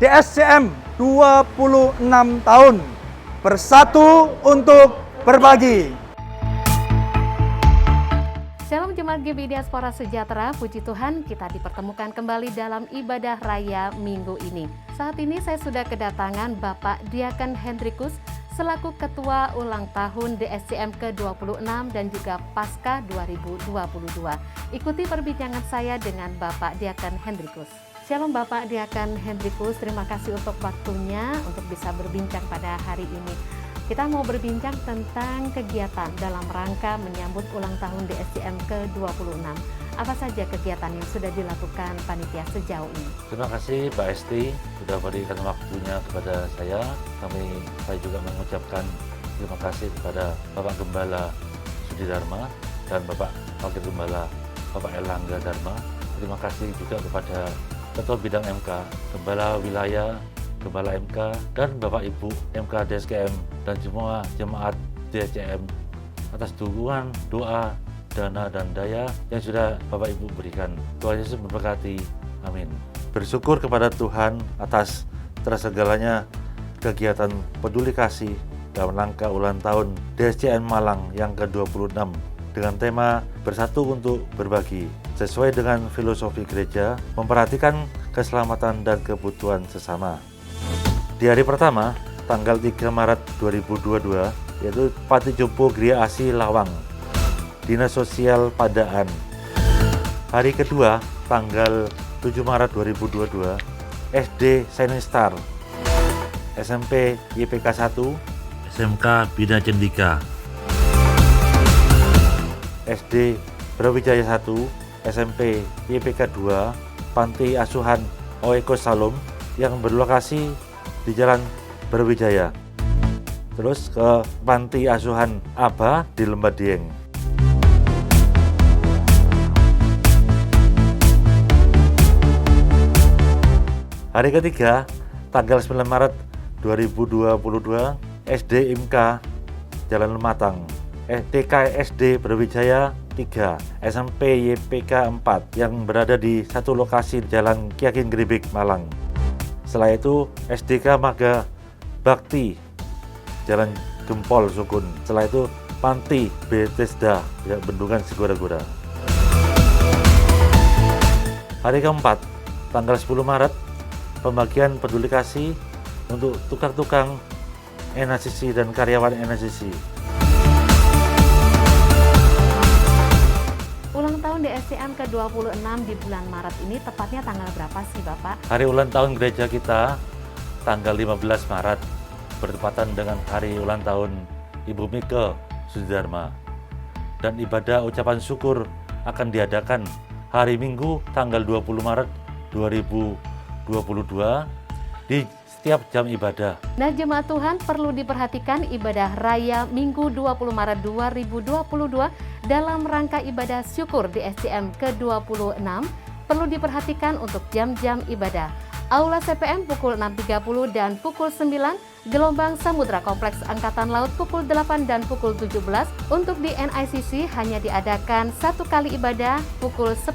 DSCM 26 tahun. Bersatu untuk berbagi. Shalom Jemaat GB Diaspora Sejahtera, puji Tuhan kita dipertemukan kembali dalam ibadah raya minggu ini. Saat ini saya sudah kedatangan Bapak Diaken Hendrikus selaku Ketua Ulang Tahun DSCM ke-26 dan juga Paskah 2022. Ikuti perbincangan saya dengan Bapak Diaken Hendrikus. Shalom Bapak Diaken Hendrikus, terima kasih untuk waktunya untuk bisa berbincang pada hari ini. Kita mau berbincang tentang kegiatan dalam rangka menyambut ulang tahun DSCM ke-26. Apa saja kegiatan yang sudah dilakukan panitia sejauh ini? Terima kasih Mbak Esti sudah berikan waktunya kepada saya. Saya juga mengucapkan terima kasih kepada Bapak Gembala Sudidarma dan Bapak Wakil Gembala Bapak Erlangga Dharma. Terima kasih juga kepada Ketua Bidang MK, Gembala Wilayah, Gembala MK, dan Bapak Ibu MK DSCM dan semua jemaat DSCM atas dukungan, doa, dana, dan daya yang sudah Bapak Ibu berikan. Tuhan Yesus memberkati. Amin. Bersyukur kepada Tuhan atas tersegalanya kegiatan peduli kasih dalam rangka ulang tahun DSCM Malang yang ke-26 dengan tema Bersatu untuk Berbagi. Sesuai dengan filosofi gereja, memperhatikan keselamatan dan kebutuhan sesama. Di hari pertama, tanggal 3 Maret 2022, yaitu Panti Jompo Gria Asih Lawang, Dinas Sosial Pandaan. Hari kedua, tanggal 7 Maret 2022, SD Shining Star, SMP YPK 1, SMK Bina Cendika, SD Brawijaya 1, SMP YPK 2, Panti Asuhan Oeko Salom yang berlokasi di Jalan Brawijaya. Terus ke Panti Asuhan Aba di Lembah Dieng. Hari ketiga, tanggal 9 Maret 2022, SD IMK Jalan Lematang, TK SD Brawijaya 3, SMP YPK 4 yang berada di satu lokasi Jalan Kiagin Gribik, Malang. Setelah itu SDK Maga Bakti Jalan Gempol Sukun. Setelah itu Panti Bethesda Bendungan Segora-Gora. Hari keempat, tanggal 10 Maret, pembagian peduli kasih untuk tukang-tukang NHCC dan karyawan NHCC. Ulang tahun DSCM ke-26 di bulan Maret ini tepatnya tanggal berapa sih Bapak? Hari ulang tahun gereja kita tanggal 15 Maret bertepatan dengan hari ulang tahun Ibu Mika Sudidarma. Dan ibadah ucapan syukur akan diadakan hari Minggu tanggal 20 Maret 2022 di setiap jam ibadah. Nah jemaat Tuhan, perlu diperhatikan ibadah raya Minggu 20 Maret 2022 dalam rangka ibadah syukur DSCM ke-26 perlu diperhatikan untuk jam-jam ibadah. Aula CPM pukul 6.30 dan pukul 9, gelombang Samudra Kompleks Angkatan Laut pukul 8 dan pukul 17. Untuk di NICC hanya diadakan satu kali ibadah pukul 10.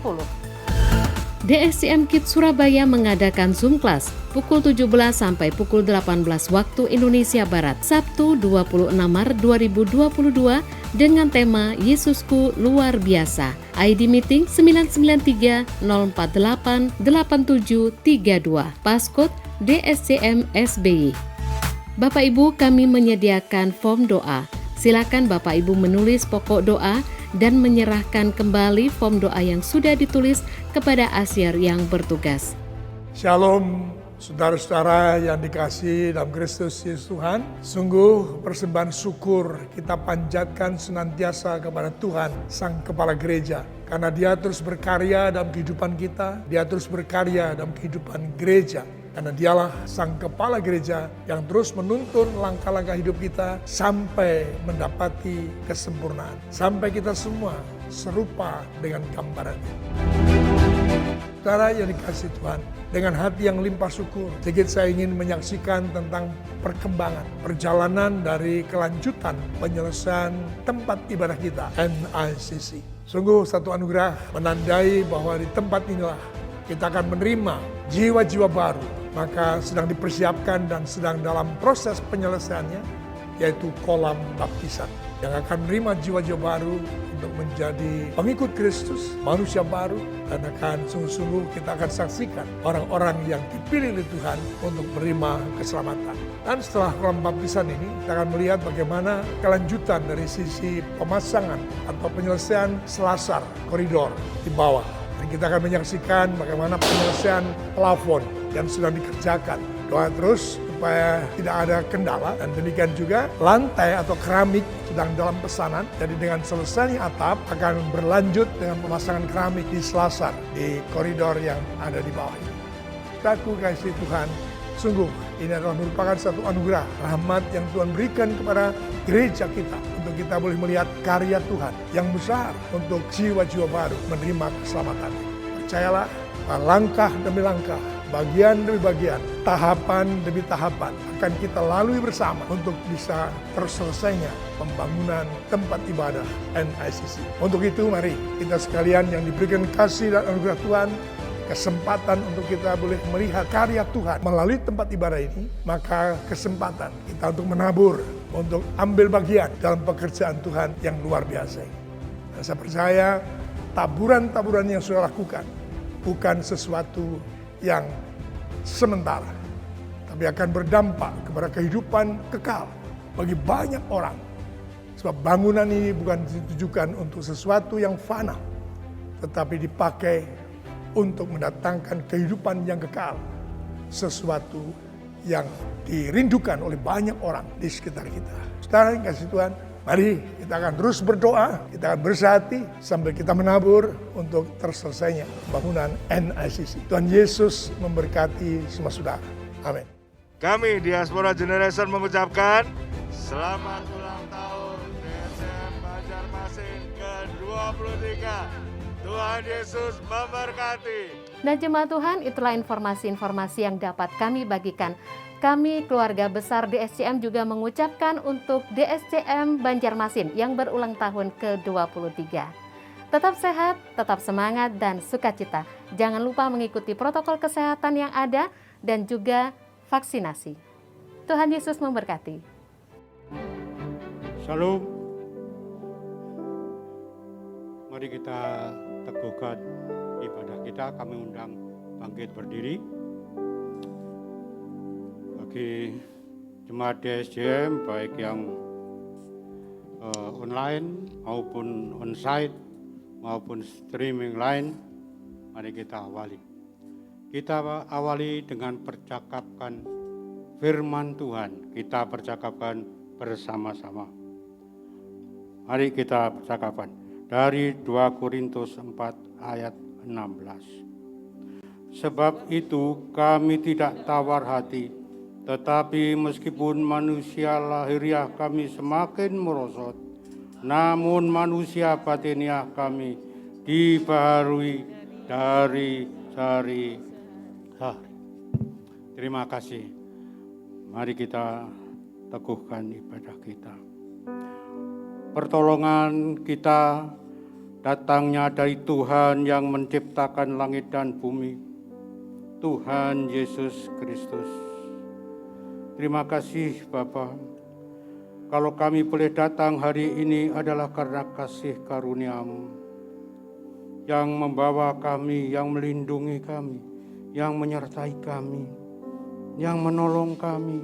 DSCM Kids Surabaya mengadakan Zoom Class pukul 17 sampai pukul 18 waktu Indonesia Barat, Sabtu 26 Maret 2022 dengan tema Yesusku Luar Biasa. ID meeting 993 048 8732, passcode DSCM SBY. Bapak Ibu, kami menyediakan form doa. Silakan Bapak Ibu menulis pokok doa dan menyerahkan kembali form doa yang sudah ditulis kepada Asyir yang bertugas. Shalom saudara-saudara yang dikasihi dalam Kristus Yesus Tuhan. Sungguh persembahan syukur kita panjatkan senantiasa kepada Tuhan Sang Kepala Gereja. Karena Dia terus berkarya dalam kehidupan kita, Dia terus berkarya dalam kehidupan gereja. Karena Dialah Sang Kepala Gereja yang terus menuntun langkah-langkah hidup kita sampai mendapati kesempurnaan. Sampai kita semua serupa dengan gambarannya. Saudara yang dikasihi Tuhan, dengan hati yang limpah syukur, sedikit saya ingin menyaksikan tentang perkembangan, perjalanan dari kelanjutan penyelesaian tempat ibadah kita, NICC. Sungguh satu anugerah menandai bahwa di tempat inilah kita akan menerima jiwa-jiwa baru maka sedang dipersiapkan dan sedang dalam proses penyelesaiannya, yaitu kolam baptisan yang akan menerima jiwa-jiwa baru untuk menjadi pengikut Kristus, manusia baru, dan akan sungguh-sungguh kita akan saksikan orang-orang yang dipilih oleh Tuhan untuk menerima keselamatan. Dan setelah kolam baptisan ini, kita akan melihat bagaimana kelanjutan dari sisi pemasangan atau penyelesaian selasar koridor di bawah. Dan kita akan menyaksikan bagaimana penyelesaian plafon yang sedang dikerjakan. Doa terus supaya tidak ada kendala, dan demikian juga lantai atau keramik sedang dalam pesanan. Jadi dengan selesainya atap akan berlanjut dengan pemasangan keramik di selasar di koridor yang ada di bawah ini. Saudaraku kasih Tuhan, sungguh ini adalah merupakan satu anugerah rahmat yang Tuhan berikan kepada gereja kita untuk kita boleh melihat karya Tuhan yang besar untuk jiwa-jiwa baru menerima keselamatan. Percayalah, langkah demi langkah, bagian demi bagian, tahapan demi tahapan akan kita lalui bersama untuk bisa terselesainya pembangunan tempat ibadah NICC. Untuk itu mari kita sekalian yang diberikan kasih dan anugerah Tuhan, kesempatan untuk kita boleh melihat karya Tuhan melalui tempat ibadah ini, maka kesempatan kita untuk menabur, untuk ambil bagian dalam pekerjaan Tuhan yang luar biasa. Dan saya percaya taburan-taburan yang sudah lakukan bukan sesuatu yang sementara, tapi akan berdampak kepada kehidupan kekal bagi banyak orang. Sebab bangunan ini bukan ditujukan untuk sesuatu yang fana, tetapi dipakai untuk mendatangkan kehidupan yang kekal, sesuatu yang dirindukan oleh banyak orang di sekitar kita. Saudara yang kasih Tuhan, mari kita akan terus berdoa, kita akan bersehati sambil kita menabur untuk terselesainya bangunan NICC. Tuhan Yesus memberkati semua saudara. Amin. Kami Diaspora Generation mengucapkan selamat ulang tahun DSM Banjarmasin ke-23. Tuhan Yesus memberkati. Dan jemaat Tuhan, itulah informasi-informasi yang dapat kami bagikan. Kami keluarga besar DSCM juga mengucapkan untuk DSCM Banjarmasin yang berulang tahun ke-23. Tetap sehat, tetap semangat, dan sukacita. Jangan lupa mengikuti protokol kesehatan yang ada dan juga vaksinasi. Tuhan Yesus memberkati. Shalom. Mari kita teguhkan ibadah kita. Kami undang bangkit berdiri. Bagi jemaat DSCM baik yang online maupun onsite maupun streaming lain, mari kita awali. Kita awali dengan percakapan firman Tuhan. Kita percakapan bersama-sama. Mari kita percakapan dari 2 Korintus 4 ayat 16. Sebab itu kami tidak tawar hati, tetapi meskipun manusia lahiriah kami semakin merosot, namun manusia batiniah kami dibaharui dari hari. Terima kasih. Mari kita teguhkan ibadah kita. Pertolongan kita datangnya dari Tuhan yang menciptakan langit dan bumi, Tuhan Yesus Kristus. Terima kasih Bapa. Kalau kami boleh datang hari ini adalah karena kasih karunia-Mu yang membawa kami, yang melindungi kami, yang menyertai kami, yang menolong kami,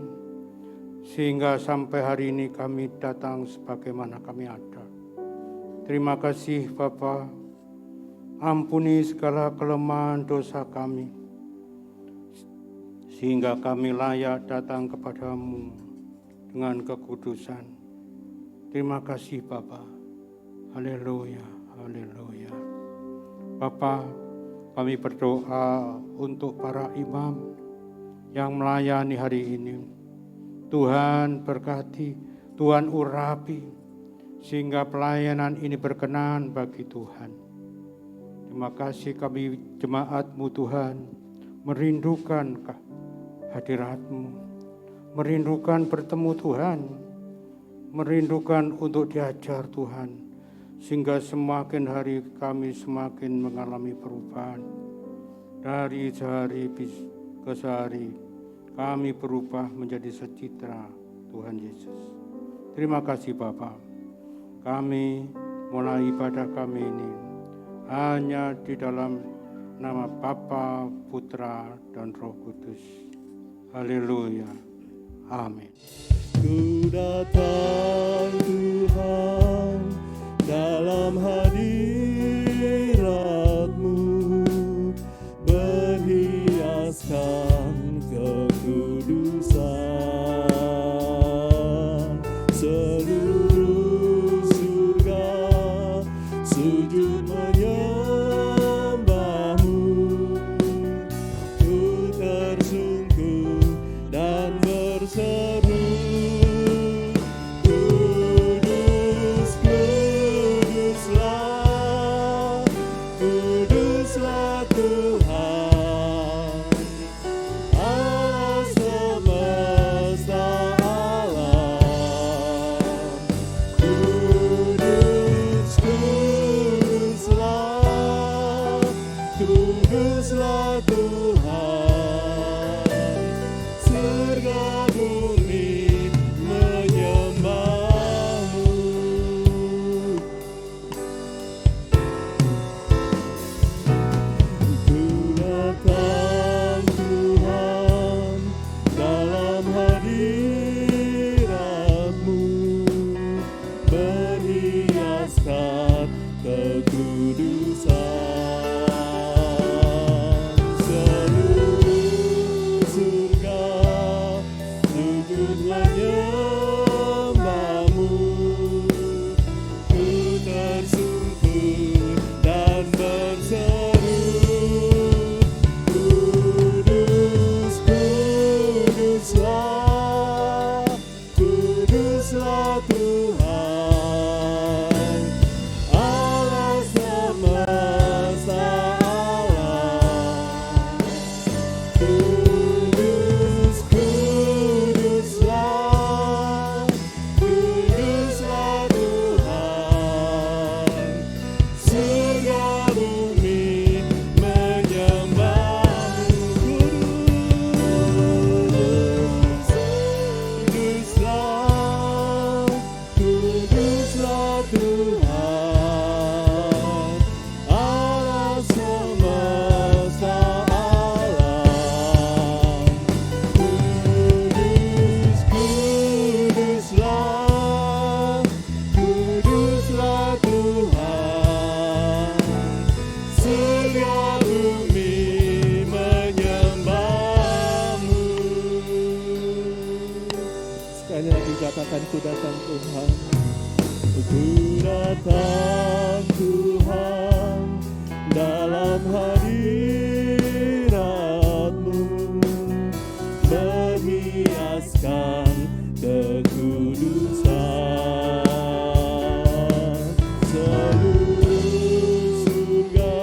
sehingga sampai hari ini kami datang sebagaimana kami ada. Terima kasih Bapa. Ampuni segala kelemahan dosa kami, sehingga kami layak datang kepadamu dengan kekudusan. Terima kasih Bapa. Haleluya, haleluya. Bapa, kami berdoa untuk para imam yang melayani hari ini. Tuhan berkati, Tuhan urapi, sehingga pelayanan ini berkenan bagi Tuhan. Terima kasih kami jemaat-Mu Tuhan, merindukan hadirat-Mu, merindukan bertemu Tuhan, merindukan untuk diajar Tuhan, sehingga semakin hari kami semakin mengalami perubahan dari hari kesehari kami berubah menjadi secitra Tuhan Yesus. Terima kasih Bapa. Kami mulai ibadah kami ini hanya di dalam nama Bapa, Putra, dan Roh Kudus. Haleluya. Amin. Ku datang Tuhan dalam hadirat-Mu, berhiaskan kekudusan. Seluruh surga sujud menyembah-Mu. Ku tersungkur dan berseru, Kudus, Kuduslah, Kuduslah Tuhan, Allah semesta alam. Kudus, Kuduslah, Kuduslah Tuhan, surga bumi menyembah-Mu. Ku datang Tuhan dalam hadirat-Mu, berhiaskan kekudusan. Seluruh surga sujud menyembah-Mu. Ku tersungkur dan berseru, Kudus, Kuduslah, Kuduslah Tuhan, Allah semesta alam. Kudus, Kuduslah, Kuduslah Tuhan, surga bumi menyembah-Mu. Kudus, Kuduslah, Kuduslah Tuhan, Allah semesta alam. Kudus, Kuduslah, Kuduslah Tuhan, surga bumi menyembah-Mu. Sekali lagi katakan, ku datang Tuhan. Ku datang Tuhan dalam hadirat-Mu, berhiaskan kekudusan. Seluruh surga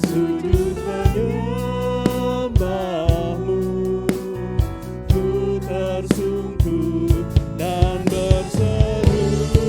sujud menyembah-Mu. Ku tersungkur dan berseru,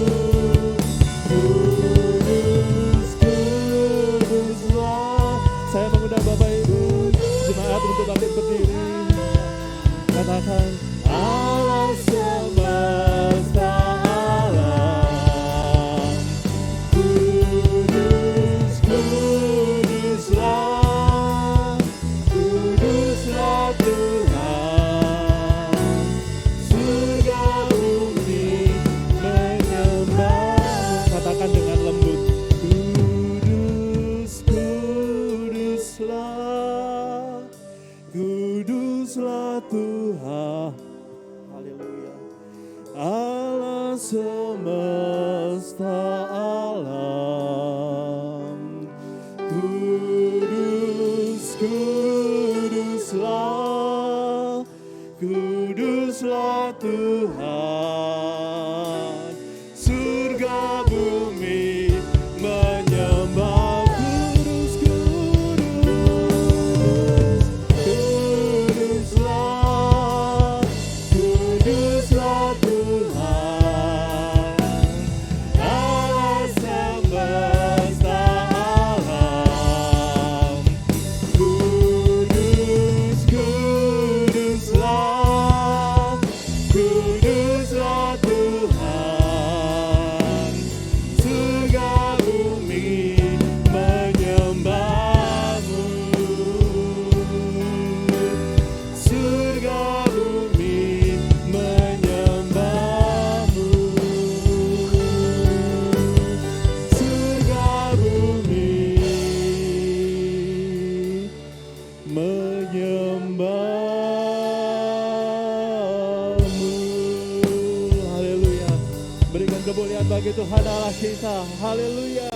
kita. Haleluya.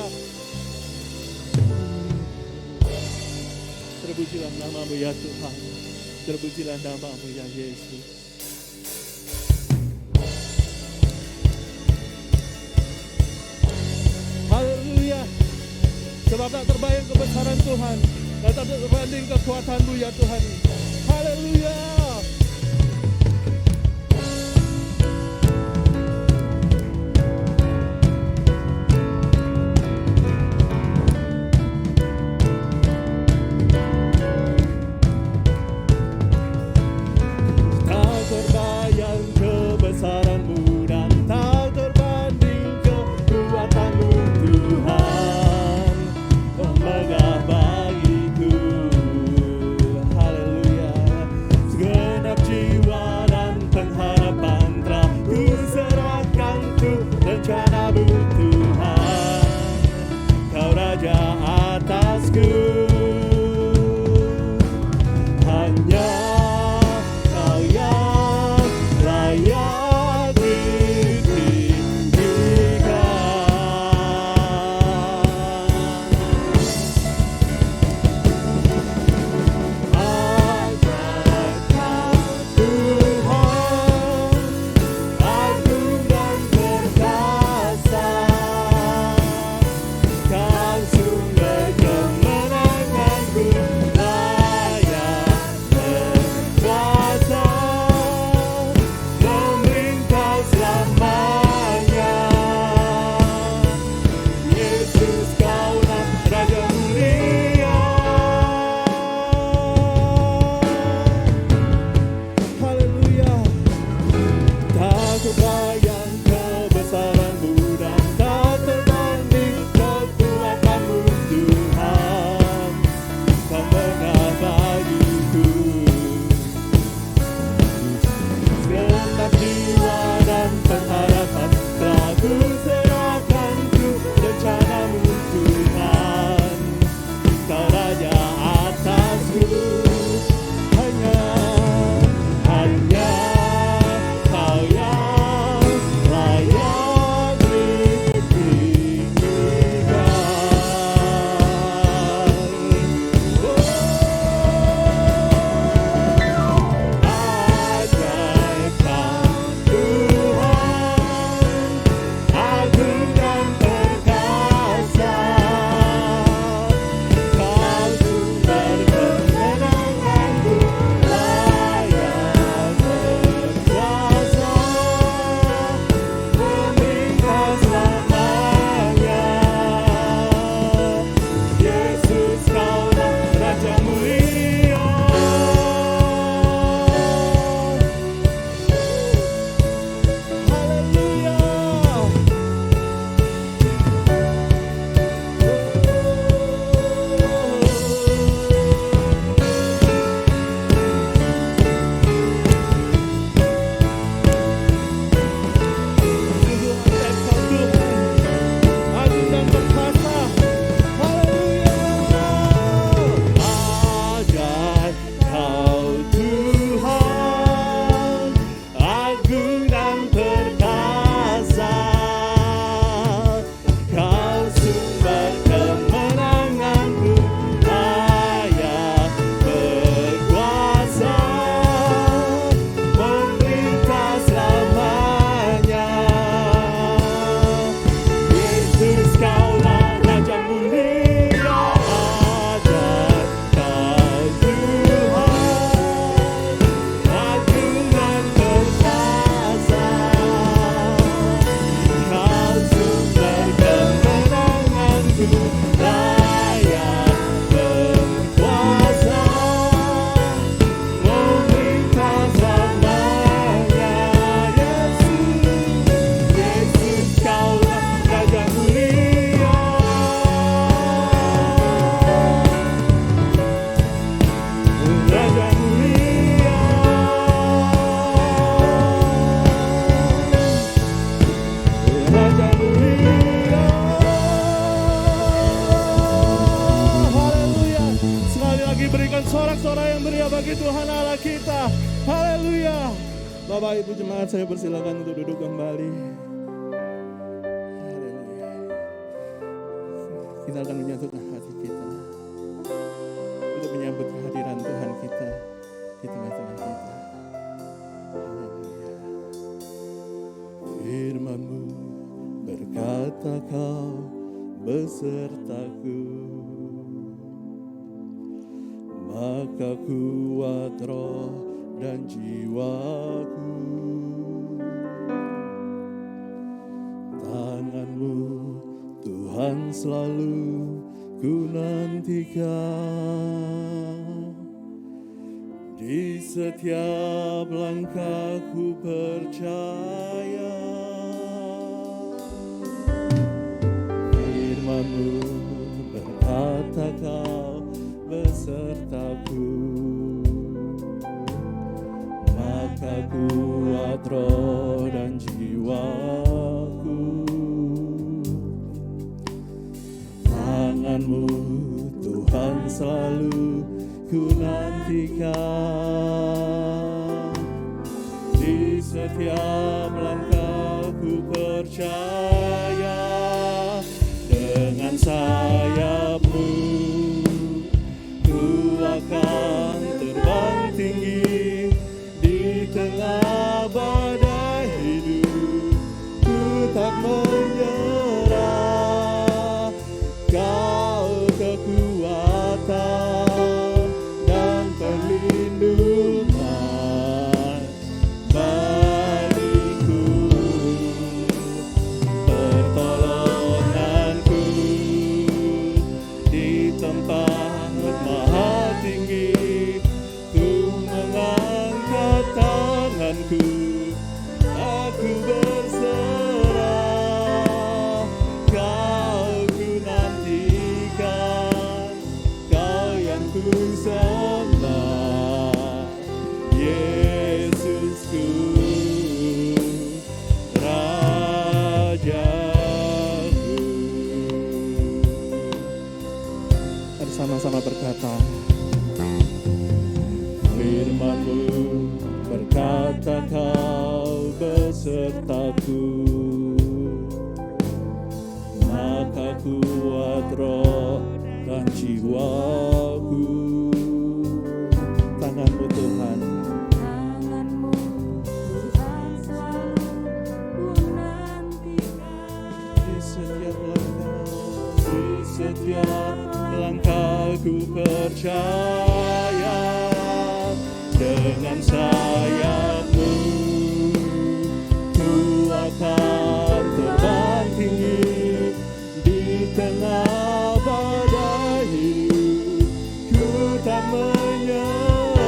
Terpujilah nama-Mu ya Tuhan. Terpujilah nama-Mu ya Yesus. Haleluya. Sebab tak terbayang kebesaran Tuhan, dan tak terbanding kekuatan-Mu ya Tuhan. Haleluya. Tak terbayang kebesaran-Mu dan tak terbanding kekuatan-Mu Tuhan. Oh megah bagiku. Haleluya. Segenap jiwa dan pengharapan telah ku serahkan untuk rencana-Mu Tuhan. Kau Raja atasku. Hanya Kau yang layak ditinggikan. Ajar Kau Tuhan, agung dan perkasa. Kau sumber kemenanganku, layak berkuasa, memerintah selamanya. Yesus Kaulah Raja mulia. Haleluya. Tak terbayang kebesaran-Mu dan tak terbanding kekuatan-Mu Tuhan. Kau megah bagiku. Segenap jiwa dan pengharapan telah ku serahkan untuk rencana-Mu Tuhan. Kau Raja atasku. Hanya Kau yang layak ditinggikan. Ajaib Kau Tuhan, agung dan perkasa. Kau sumber kemenanganku, layak berkuasa, memerintah selamanya. Yesus Kaulah Raja mulia. Haleluya. Agung dan perkasa. Haleluya. Ajar Kau Tuhan, agung dan perkasa. Kau sumber kemenanganku, layak berkuasa, memerintah selamanya. Yesus Kaulah Raja mulia. Ajar Kau Tuhan, agung dan perkasa. Kau sumber kemenanganku, layak berkuasa, memerintah selamanya. Yesus Kaulah Raja mulia. Raja mulia. Raja mulia. Haleluya. Sekali lagi berikan sorak-sorai yang meriah bagi Tuhan Allah kita. Haleluya. Bapak Ibu jemaat, saya persilakan untuk duduk kembali. Haleluya. kita akan menyatukan hati kita untuk menyambut kehadiran Tuhan kita di tengah-tengah kita. Haleluya. Firman-Mu berkata, Kau besertaku, maka kuat roh dan jiwaku. Tangan-Mu Tuhan selalu ku nantikan, di setiap langkahku percaya. Firman-Mu berkata, Kau besertaku, maka kuat roh dan jiwaku. Tangan-Mu Tuhan selalu ku nantikan, di setiap langkahku percaya. Dengan sayap-Mu ku akan terbang tinggi di tengah badai hidup. Ku tak menyerah, Kau kekuatan dan perlindungan bagiku. Pertolonganku di tempat maha tinggi. Ku mengangkat tanganku, aku berserah. Kau ku nantikan, Kau yang ku sembah, Yesusku, Rajaku. Mari sama-sama berkata, Firman-Mu berkata, Kau besertaku, maka kuat roh dan jiwaku. Tangan-Mu Tuhan, Tangan-Mu Tuhan selalu ku nantikan, di setiap langkahku percaya. Dengan sayap-Mu ku akan terbang tinggi di tengah badai hidup. Ku tak menyerah,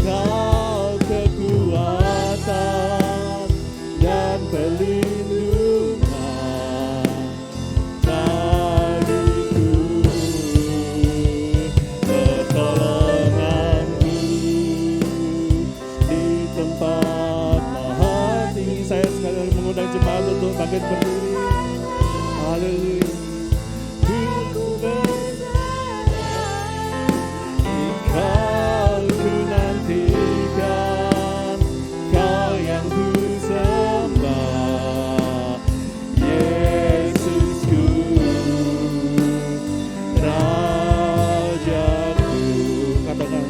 Kau kekuatan dan perlindungan bagiku. Pertolonganku di tempat maha tinggi. Saya sekali lagi mengundang jemaat untuk bangkit berdiri. Haleluya. Kau ku nantikan, Kau yang ku sembah, Yesusku, Rajaku. Katakan,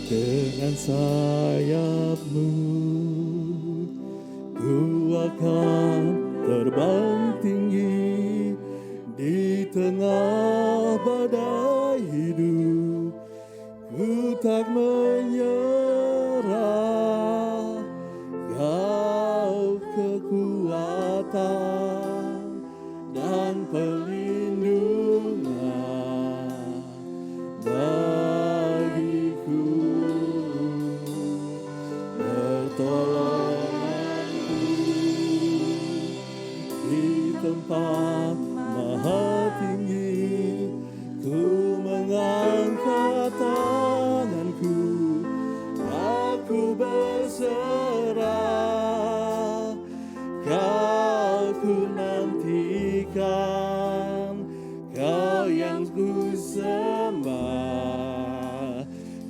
dengan sayap-Mu ku akan terbang tinggi di tengah badai hidup. Ku tak menyerah, Kau kekuatan dan perlindungan bagiku. Pertolonganku di tempat maha tinggi. Ku mengangkat tanganku, aku berserah. Kau ku nantikan, Kau yang ku sembah.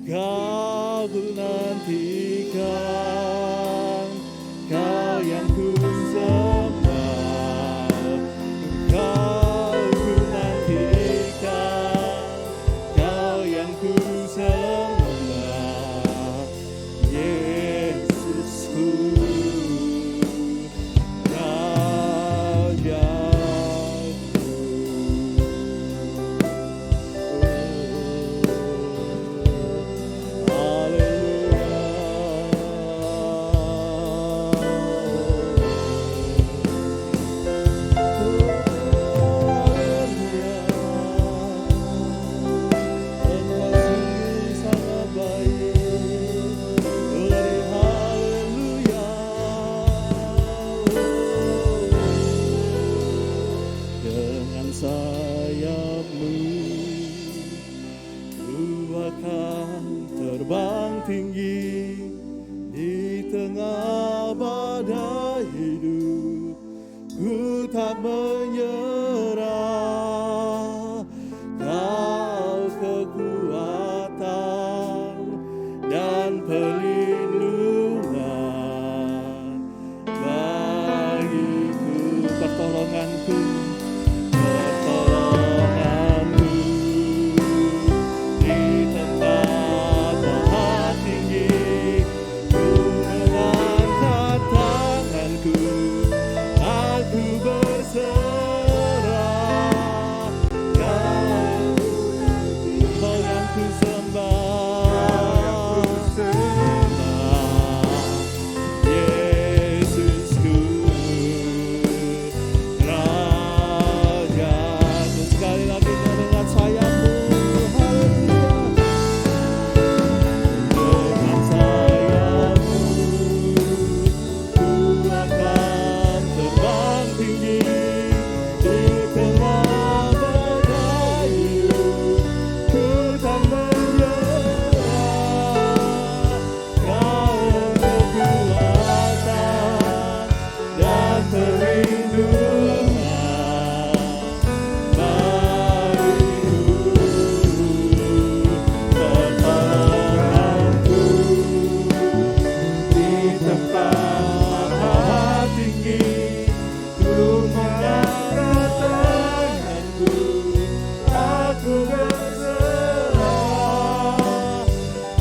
Kau ku nantikan, Kau yang ku sembah, Engkau ku nantikan, Kau yang ku sembah, Yesusku, dengan sayapmu ku akan terbang tinggi di tengah badai hidup, ku tak menyerah. Kau kekuatan dan perlindungan bagiku, pertolonganku di tempat maha tinggi. Ku mengangkat tanganku, aku berserah. Kau yang ku sembah, Yesusku, Raja. Dan sekali lagi dengan sayapmu, dengan sayapmu ku akan terbang tinggi di tengah badai hidup, ku tak menyerah. Kau kekuatan dan perlindungan bagiku, pertolonganku di tempat maha tinggi. Ku mengangkat tanganku, aku berserah.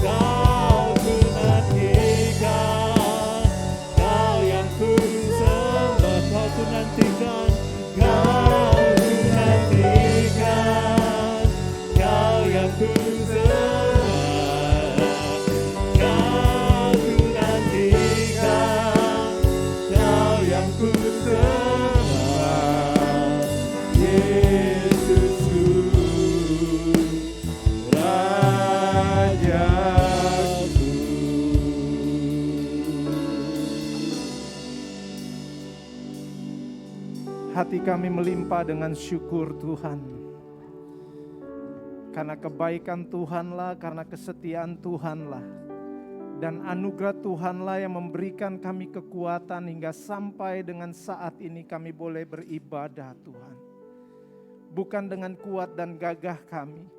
Kau ku nantikan, Kau yang ku sembah. Kau ku nantikan, Kau ku nantikan, Kau yang ku sembah. Kau ku nantikan, Kau yang ku sembah, Yesusku, Rajaku. Hati kami melimpah dengan syukur Tuhan. Karena kebaikan Tuhanlah, karena kesetiaan Tuhanlah, dan anugerah Tuhanlah yang memberikan kami kekuatan hingga sampai dengan saat ini kami boleh beribadah Tuhan. Bukan dengan kuat dan gagah kami,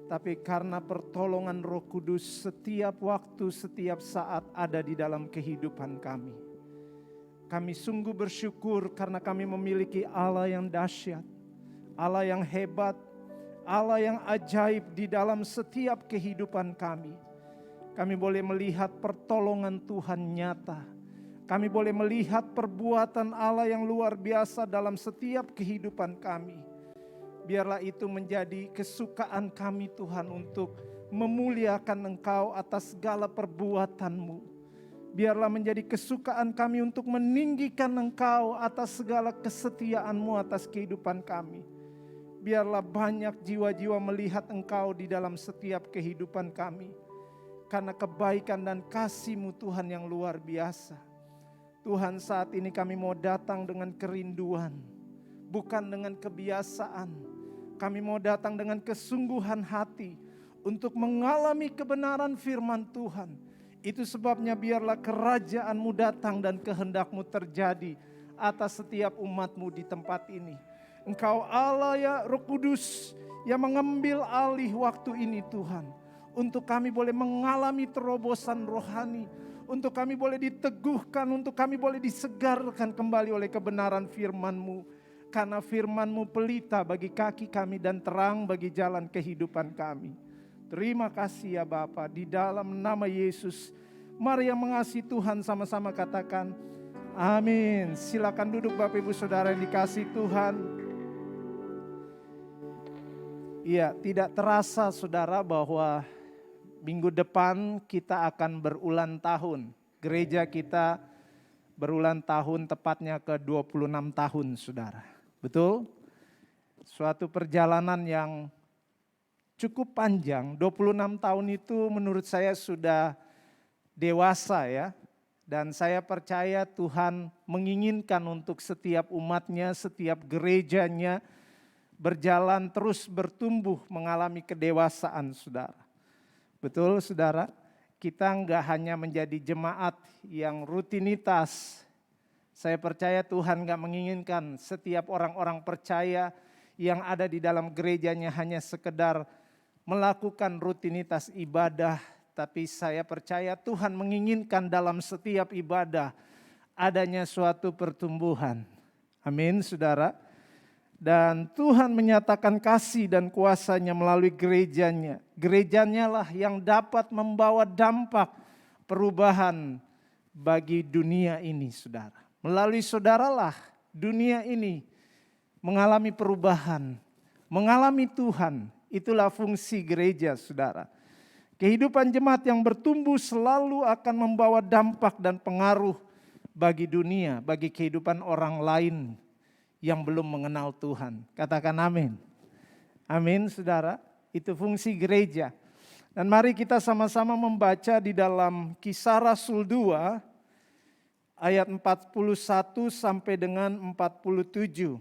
tapi karena pertolongan Roh Kudus setiap waktu, setiap saat ada di dalam kehidupan kami. Kami sungguh bersyukur karena kami memiliki Allah yang dahsyat, Allah yang hebat, Allah yang ajaib di dalam setiap kehidupan kami. Kami boleh melihat pertolongan Tuhan nyata. Kami boleh melihat perbuatan Allah yang luar biasa dalam setiap kehidupan kami. Biarlah itu menjadi kesukaan kami Tuhan untuk memuliakan Engkau atas segala perbuatan-Mu. Biarlah menjadi kesukaan kami untuk meninggikan Engkau atas segala kesetiaan-Mu atas kehidupan kami. Biarlah banyak jiwa-jiwa melihat Engkau di dalam setiap kehidupan kami. Karena kebaikan dan kasih-Mu Tuhan yang luar biasa. Tuhan, saat ini kami mau datang dengan kerinduan, bukan dengan kebiasaan. Kami mau datang dengan kesungguhan hati untuk mengalami kebenaran firman Tuhan. Itu sebabnya biarlah kerajaan-Mu datang dan kehendak-Mu terjadi atas setiap umat-Mu di tempat ini. Engkau Allah ya Roh Kudus yang mengambil alih waktu ini Tuhan. Untuk kami boleh mengalami terobosan rohani. untuk kami boleh diteguhkan, untuk kami boleh disegarkan kembali oleh kebenaran firman-Mu. Karena firman-Mu pelita bagi kaki kami dan terang bagi jalan kehidupan kami. Terima kasih ya Bapa, di dalam nama Yesus. Mari yang mengasihi Tuhan sama-sama katakan amin. Silakan duduk Bapak Ibu Saudara yang dikasihi Tuhan. Iya, tidak terasa saudara bahwa minggu depan kita akan berulang tahun. Gereja kita berulang tahun tepatnya ke 26 tahun saudara. Betul? Suatu perjalanan yang cukup panjang. 26 tahun itu menurut saya sudah dewasa ya. Dan saya percaya Tuhan menginginkan untuk setiap umatnya, setiap gerejanya berjalan terus bertumbuh mengalami kedewasaan saudara. Betul saudara, kita enggak hanya menjadi jemaat yang rutinitas. Saya percaya Tuhan enggak menginginkan setiap orang-orang percaya yang ada di dalam gerejanya hanya sekedar melakukan rutinitas ibadah. Tapi saya percaya Tuhan menginginkan dalam setiap ibadah adanya suatu pertumbuhan. Amin saudara. Dan Tuhan menyatakan kasih dan kuasa-Nya melalui gerejanya. Gerejanya lah yang dapat membawa dampak perubahan bagi dunia ini saudara. Melalui saudaralah dunia ini mengalami perubahan, mengalami Tuhan. Itulah fungsi gereja saudara. Kehidupan jemaat yang bertumbuh selalu akan membawa dampak dan pengaruh bagi dunia, bagi kehidupan orang lain yang belum mengenal Tuhan. Katakan amin. Amin saudara, itu fungsi gereja. Dan mari kita sama-sama membaca di dalam Kisah Rasul 2 ayat 41 sampai dengan 47.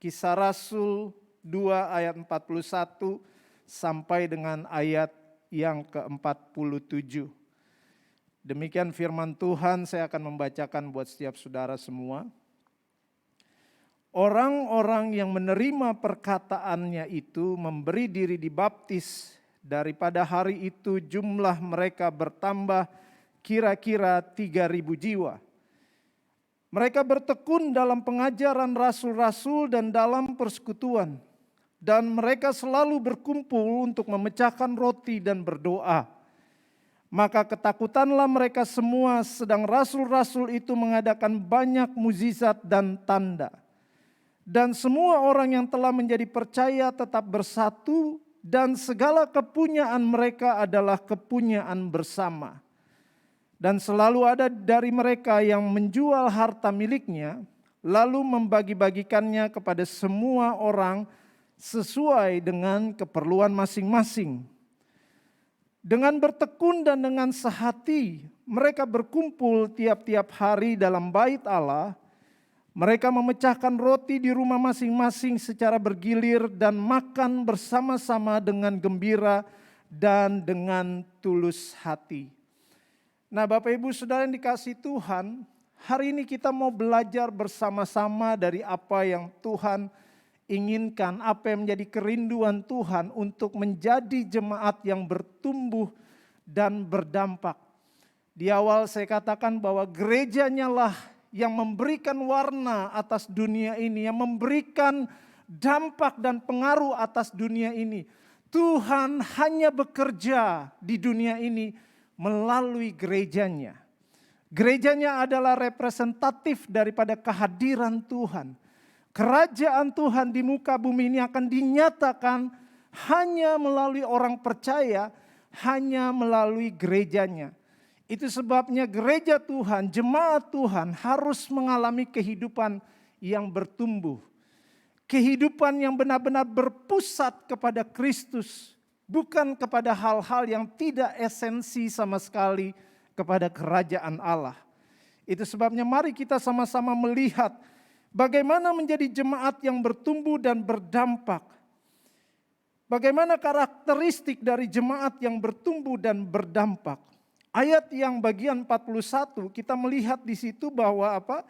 Kisah Rasul 2 ayat 41 sampai dengan ayat yang ke-47. Demikian firman Tuhan, saya akan membacakan buat setiap saudara semua. Orang-orang yang menerima perkataannya itu memberi diri dibaptis. Daripada hari itu jumlah mereka bertambah kira-kira 3.000 jiwa. Mereka bertekun dalam pengajaran rasul-rasul dan dalam persekutuan. Dan mereka selalu berkumpul untuk memecahkan roti dan berdoa. Maka ketakutanlah mereka semua sedang rasul-rasul itu mengadakan banyak mukjizat dan tanda. Dan semua orang yang telah menjadi percaya tetap bersatu dan segala kepunyaan mereka adalah kepunyaan bersama. Dan selalu ada dari mereka yang menjual harta miliknya lalu membagi-bagikannya kepada semua orang sesuai dengan keperluan masing-masing. Dengan bertekun dan dengan sehati mereka berkumpul tiap-tiap hari dalam bait Allah. Mereka memecahkan roti di rumah masing-masing secara bergilir dan makan bersama-sama dengan gembira dan dengan tulus hati. Nah Bapak Ibu Saudara yang dikasihi Tuhan, hari ini kita mau belajar bersama-sama dari apa yang Tuhan inginkan, apa yang menjadi kerinduan Tuhan untuk menjadi jemaat yang bertumbuh dan berdampak. Di awal saya katakan bahwa gerejanya lah yang memberikan warna atas dunia ini, yang memberikan dampak dan pengaruh atas dunia ini. Tuhan hanya bekerja di dunia ini melalui gerejanya. Gerejanya adalah representatif daripada kehadiran Tuhan. Kerajaan Tuhan di muka bumi ini akan dinyatakan hanya melalui orang percaya, hanya melalui gerejanya. Itu sebabnya gereja Tuhan, jemaat Tuhan harus mengalami kehidupan yang bertumbuh. Kehidupan yang benar-benar berpusat kepada Kristus. Bukan kepada hal-hal yang tidak esensi sama sekali kepada kerajaan Allah. Itu sebabnya mari kita sama-sama melihat bagaimana menjadi jemaat yang bertumbuh dan berdampak. Bagaimana karakteristik dari jemaat yang bertumbuh dan berdampak. Ayat yang bagian 41 kita melihat di situ bahwa apa?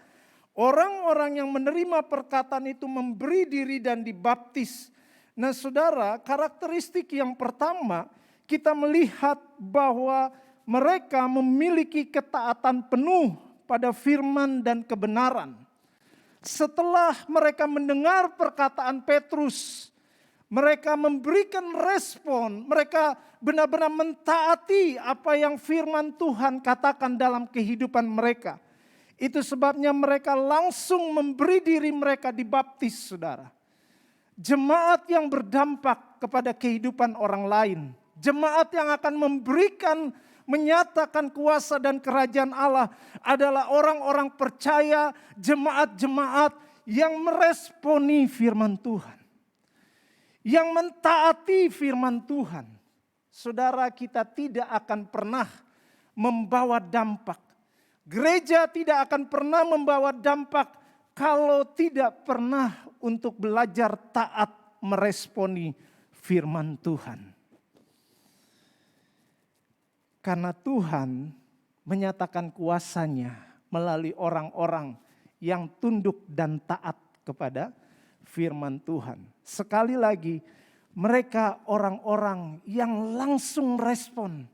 Orang-orang yang menerima perkataan itu memberi diri dan dibaptis. Nah saudara, karakteristik yang pertama kita melihat bahwa mereka memiliki ketaatan penuh pada firman dan kebenaran. Setelah mereka mendengar perkataan Petrus, mereka memberikan respon, mereka benar-benar mentaati apa yang firman Tuhan katakan dalam kehidupan mereka. Itu sebabnya mereka langsung memberi diri mereka dibaptis, saudara. Jemaat yang berdampak kepada kehidupan orang lain. Jemaat yang akan menyatakan kuasa dan kerajaan Allah adalah orang-orang percaya, jemaat-jemaat yang meresponi firman Tuhan. Yang mentaati firman Tuhan. Saudara, kita tidak akan pernah membawa dampak. Gereja tidak akan pernah membawa dampak kalau tidak pernah untuk belajar taat meresponi firman Tuhan. Karena Tuhan menyatakan kuasanya melalui orang-orang yang tunduk dan taat kepada firman Tuhan. Sekali lagi, mereka orang-orang yang langsung respon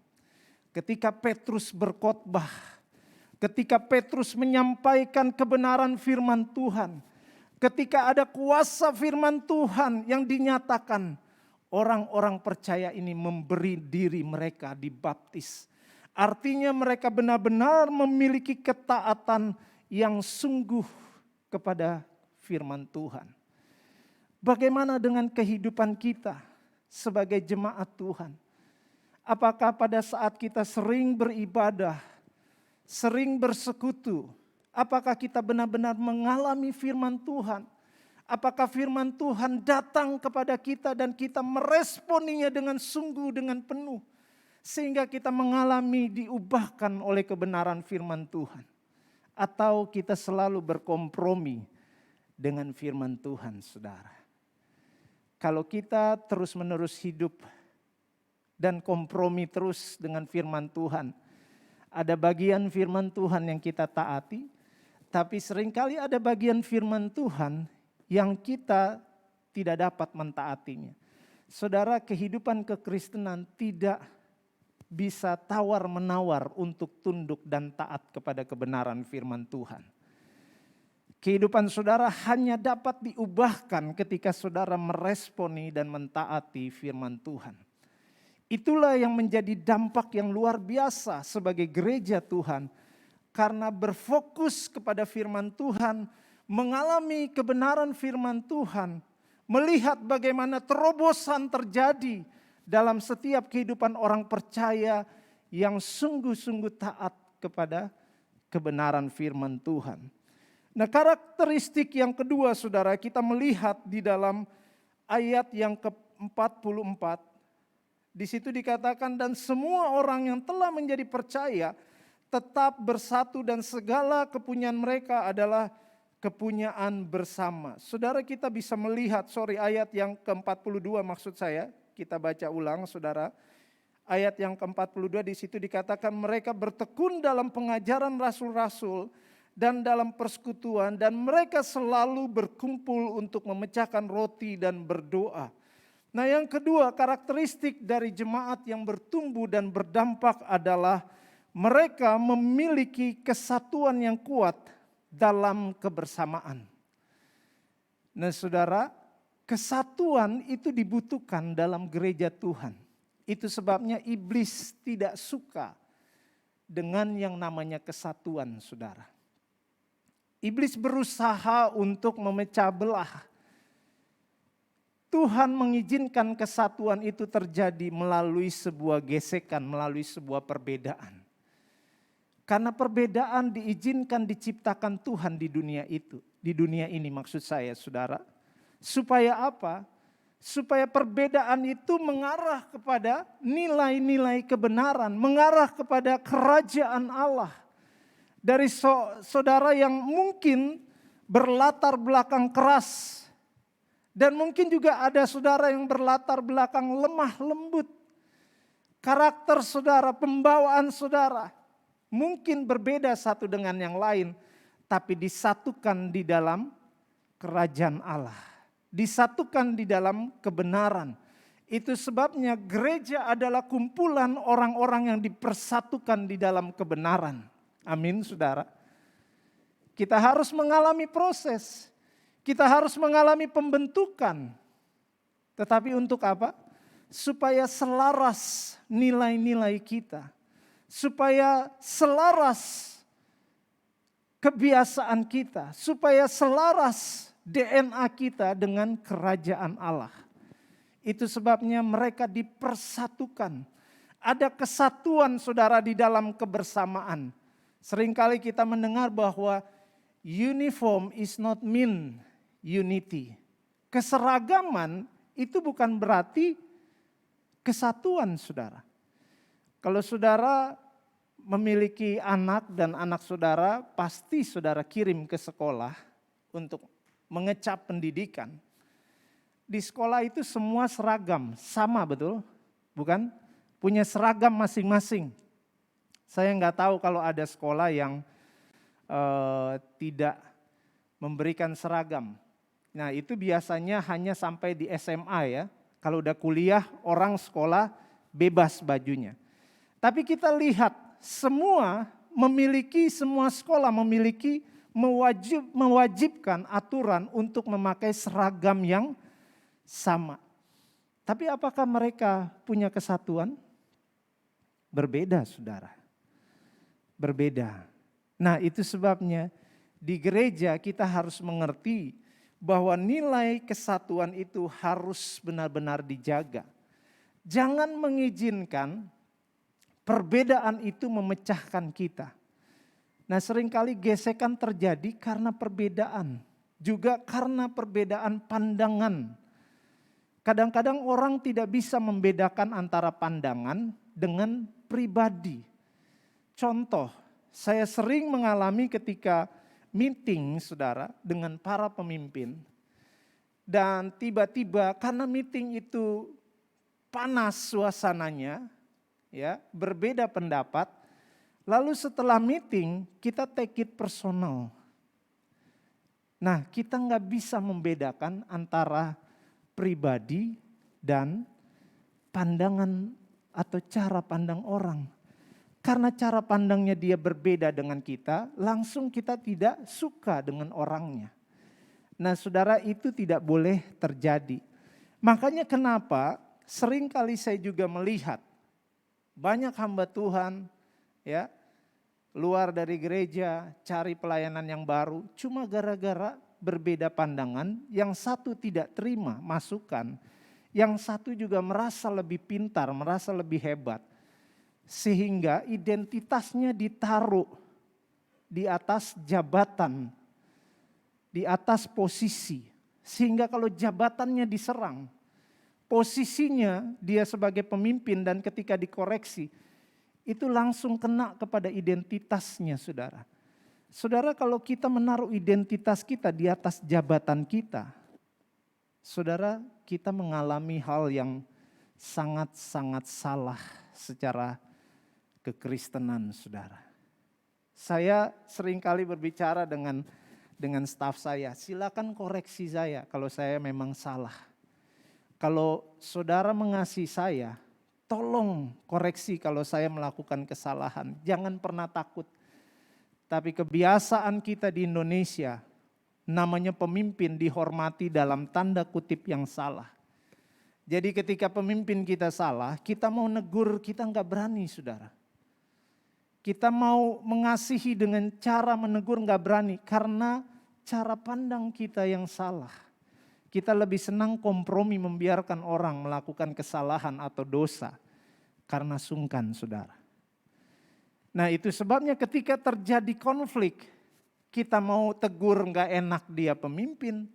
ketika Petrus berkhotbah, ketika Petrus menyampaikan kebenaran firman Tuhan, ketika ada kuasa firman Tuhan yang dinyatakan, orang-orang percaya ini memberi diri mereka dibaptis. Artinya mereka benar-benar memiliki ketaatan yang sungguh kepada firman Tuhan. Bagaimana dengan kehidupan kita sebagai jemaat Tuhan? Apakah pada saat kita sering beribadah, sering bersekutu, apakah kita benar-benar mengalami firman Tuhan? Apakah firman Tuhan datang kepada kita dan kita meresponinya dengan sungguh, dengan penuh. Sehingga kita mengalami diubahkan oleh kebenaran firman Tuhan. Atau kita selalu berkompromi dengan firman Tuhan, saudara. Kalau kita terus-menerus hidup dan kompromi terus dengan firman Tuhan. Ada bagian firman Tuhan yang kita taati, tapi seringkali ada bagian firman Tuhan yang kita tidak dapat mentaatinya. Saudara, kehidupan kekristenan tidak bisa tawar-menawar untuk tunduk dan taat kepada kebenaran firman Tuhan. Kehidupan saudara hanya dapat diubahkan ketika saudara meresponi dan mentaati firman Tuhan. Itulah yang menjadi dampak yang luar biasa sebagai gereja Tuhan. Karena berfokus kepada firman Tuhan, mengalami kebenaran firman Tuhan, melihat bagaimana terobosan terjadi dalam setiap kehidupan orang percaya yang sungguh-sungguh taat kepada kebenaran firman Tuhan. Nah, karakteristik yang kedua, saudara, kita melihat di dalam ayat yang ke-44. Di situ dikatakan, dan semua orang yang telah menjadi percaya tetap bersatu dan segala kepunyaan mereka adalah kepunyaan bersama. Saudara, kita bisa melihat, ayat yang ke-42 maksud saya, kita baca ulang, saudara. Ayat yang ke-42 di situ dikatakan mereka bertekun dalam pengajaran rasul-rasul dan dalam persekutuan, dan mereka selalu berkumpul untuk memecahkan roti dan berdoa. Nah, yang kedua, karakteristik dari jemaat yang bertumbuh dan berdampak adalah mereka memiliki kesatuan yang kuat dalam kebersamaan. Nah, saudara, kesatuan itu dibutuhkan dalam gereja Tuhan. Itu sebabnya iblis tidak suka dengan yang namanya kesatuan, saudara. Iblis berusaha untuk memecah belah. Tuhan mengizinkan kesatuan itu terjadi melalui sebuah gesekan, melalui sebuah perbedaan. Karena perbedaan diizinkan diciptakan Tuhan di dunia itu. Di dunia ini maksud saya, saudara. Supaya apa? Supaya perbedaan itu mengarah kepada nilai-nilai kebenaran, mengarah kepada kerajaan Allah. Dari saudara yang mungkin berlatar belakang keras, dan mungkin juga ada saudara yang berlatar belakang lemah lembut. Karakter saudara, pembawaan saudara mungkin berbeda satu dengan yang lain, tapi disatukan di dalam kerajaan Allah. Disatukan di dalam kebenaran. Itu sebabnya gereja adalah kumpulan orang-orang yang dipersatukan di dalam kebenaran. Amin, saudara. Kita harus mengalami proses. Kita harus mengalami pembentukan. Tetapi untuk apa? Supaya selaras nilai-nilai kita. Supaya selaras kebiasaan kita. Supaya selaras DNA kita dengan kerajaan Allah. Itu sebabnya mereka dipersatukan. Ada kesatuan saudara di dalam kebersamaan. Seringkali kita mendengar bahwa uniform is not mean unity. Keseragaman itu bukan berarti kesatuan saudara. Kalau saudara memiliki anak dan anak saudara, pasti saudara kirim ke sekolah untuk mengecap pendidikan. Di sekolah itu semua seragam, sama betul? Bukan? Punya seragam masing-masing. Saya nggak tahu kalau ada sekolah yang tidak memberikan seragam. Nah itu biasanya hanya sampai di SMA ya. Kalau udah kuliah orang sekolah bebas bajunya. Tapi kita lihat semua sekolah memiliki mewajibkan aturan untuk memakai seragam yang sama. Tapi apakah mereka punya kesatuan? Berbeda saudara. Berbeda. Nah itu sebabnya di gereja kita harus mengerti bahwa nilai kesatuan itu harus benar-benar dijaga. Jangan mengizinkan perbedaan itu memecahkan kita. Nah seringkali gesekan terjadi karena perbedaan. Juga karena perbedaan pandangan. Kadang-kadang orang tidak bisa membedakan antara pandangan dengan pribadi. Contoh, saya sering mengalami ketika meeting saudara dengan para pemimpin. Dan tiba-tiba karena meeting itu panas suasananya, ya, berbeda pendapat. Lalu setelah meeting kita take it personal. Nah kita nggak bisa membedakan antara pribadi dan pandangan atau cara pandang orang. Karena cara pandangnya dia berbeda dengan kita, langsung kita tidak suka dengan orangnya. Nah saudara itu tidak boleh terjadi. Makanya kenapa seringkali saya juga melihat banyak hamba Tuhan ya luar dari gereja cari pelayanan yang baru cuma gara-gara berbeda pandangan, yang satu tidak terima masukan, yang satu juga merasa lebih pintar, merasa lebih hebat. Sehingga identitasnya ditaruh di atas jabatan, di atas posisi. Sehingga kalau jabatannya diserang, posisinya dia sebagai pemimpin dan ketika dikoreksi, itu langsung kena kepada identitasnya saudara. Saudara kalau kita menaruh identitas kita di atas jabatan kita, saudara kita mengalami hal yang sangat-sangat salah secara kekristenan saudara. Saya seringkali berbicara dengan staf saya, silakan koreksi saya kalau saya memang salah. Kalau saudara mengasihi saya, tolong koreksi kalau saya melakukan kesalahan, jangan pernah takut. Tapi kebiasaan kita di Indonesia, namanya pemimpin dihormati dalam tanda kutip yang salah. Jadi ketika pemimpin kita salah, kita mau negur, kita nggak berani saudara. Kita mau mengasihi dengan cara menegur nggak berani, karena cara pandang kita yang salah. Kita lebih senang kompromi membiarkan orang melakukan kesalahan atau dosa, karena sungkan saudara. Nah itu sebabnya ketika terjadi konflik, kita mau tegur nggak enak dia pemimpin.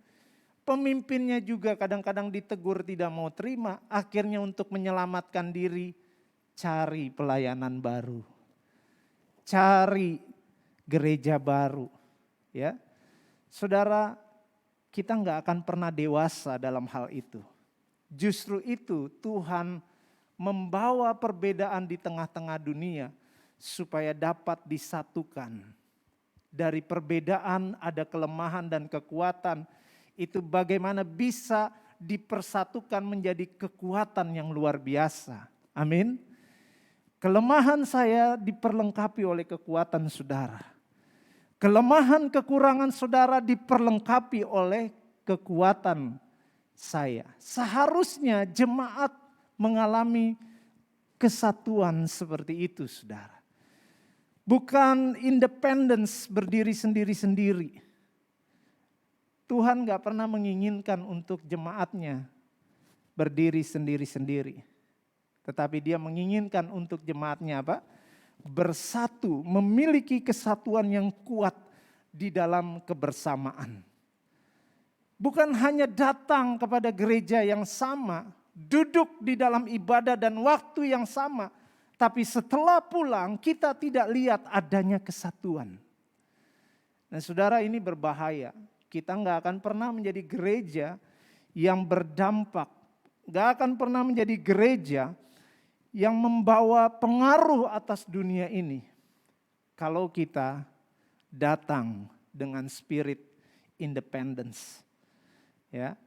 Pemimpinnya juga kadang-kadang ditegur tidak mau terima. Akhirnya untuk menyelamatkan diri, cari pelayanan baru. Cari gereja baru. Ya, saudara kita nggak akan pernah dewasa dalam hal itu. Justru itu Tuhan membawa perbedaan di tengah-tengah dunia supaya dapat disatukan. Dari perbedaan ada kelemahan dan kekuatan. Itu bagaimana bisa dipersatukan menjadi kekuatan yang luar biasa. Amin. Kelemahan saya diperlengkapi oleh kekuatan saudara. Kelemahan kekurangan saudara diperlengkapi oleh kekuatan saya. Seharusnya jemaat mengalami kesatuan seperti itu, saudara. Bukan independence berdiri sendiri-sendiri. Tuhan gak pernah menginginkan untuk jemaatnya berdiri sendiri-sendiri. Tetapi dia menginginkan untuk jemaatnya apa? Bersatu, memiliki kesatuan yang kuat di dalam kebersamaan. Bukan hanya datang kepada gereja yang sama, duduk di dalam ibadah dan waktu yang sama, tapi setelah pulang kita tidak lihat adanya kesatuan. Nah saudara, ini berbahaya. Kita nggak akan pernah menjadi gereja yang berdampak. Nggak akan pernah menjadi gereja yang membawa pengaruh atas dunia ini. Kalau kita datang dengan spirit independence. Ya.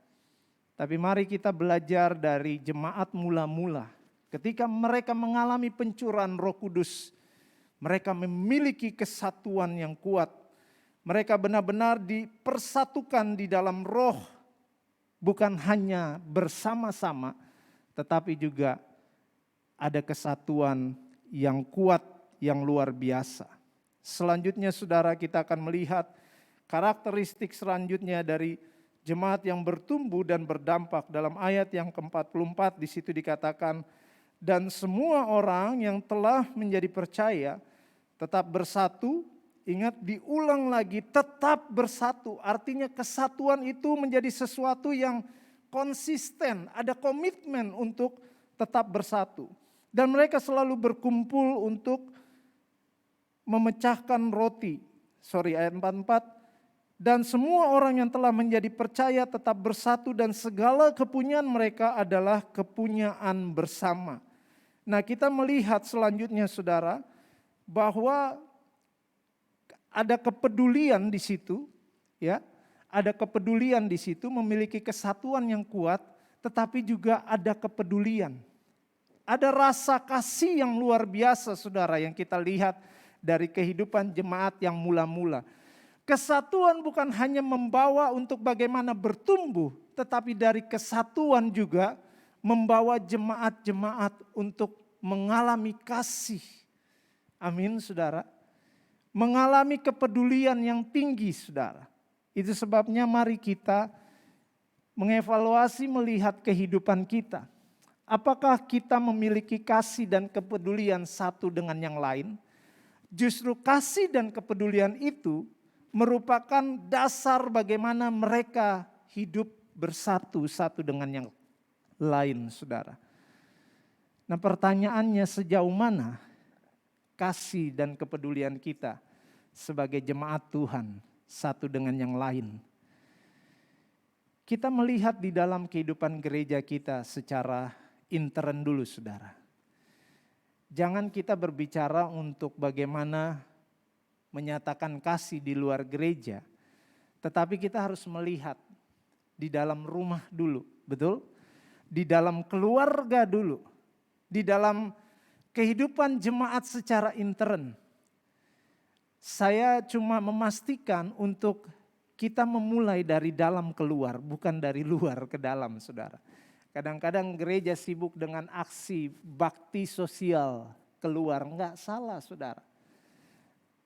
Tapi mari kita belajar dari jemaat mula-mula. Ketika mereka mengalami pencurahan Roh Kudus, mereka memiliki kesatuan yang kuat. Mereka benar-benar dipersatukan di dalam roh, bukan hanya bersama-sama, tetapi juga ada kesatuan yang kuat, yang luar biasa. Selanjutnya saudara, kita akan melihat karakteristik selanjutnya dari jemaat yang bertumbuh dan berdampak. Dalam ayat yang ke-44 di situ dikatakan, dan semua orang yang telah menjadi percaya tetap bersatu. Ingat, diulang lagi, tetap bersatu. Artinya kesatuan itu menjadi sesuatu yang konsisten, ada komitmen untuk tetap bersatu. Dan mereka selalu berkumpul untuk memecahkan roti. Ayat 44. Dan semua orang yang telah menjadi percaya tetap bersatu dan segala kepunyaan mereka adalah kepunyaan bersama. Nah, kita melihat selanjutnya saudara, bahwa ada kepedulian di situ, ya. Ada kepedulian di situ, memiliki kesatuan yang kuat, tetapi juga ada kepedulian. Ada rasa kasih yang luar biasa saudara yang kita lihat dari kehidupan jemaat yang mula-mula. Kesatuan bukan hanya membawa untuk bagaimana bertumbuh, tetapi dari kesatuan juga membawa jemaat-jemaat untuk mengalami kasih. Amin saudara. Mengalami kepedulian yang tinggi saudara. Itu sebabnya mari kita mengevaluasi melihat kehidupan kita. Apakah kita memiliki kasih dan kepedulian satu dengan yang lain? Justru kasih dan kepedulian itu merupakan dasar bagaimana mereka hidup bersatu satu dengan yang lain, saudara. Nah, pertanyaannya sejauh mana kasih dan kepedulian kita sebagai jemaat Tuhan satu dengan yang lain? Kita melihat di dalam kehidupan gereja kita secara intern dulu, saudara. Jangan kita berbicara untuk bagaimana menyatakan kasih di luar gereja, tetapi kita harus melihat di dalam rumah dulu, betul? Di dalam keluarga dulu, di dalam kehidupan jemaat secara intern. Saya cuma memastikan untuk kita memulai dari dalam keluar, bukan dari luar ke dalam, saudara. Kadang-kadang gereja sibuk dengan aksi bakti sosial keluar, enggak salah saudara.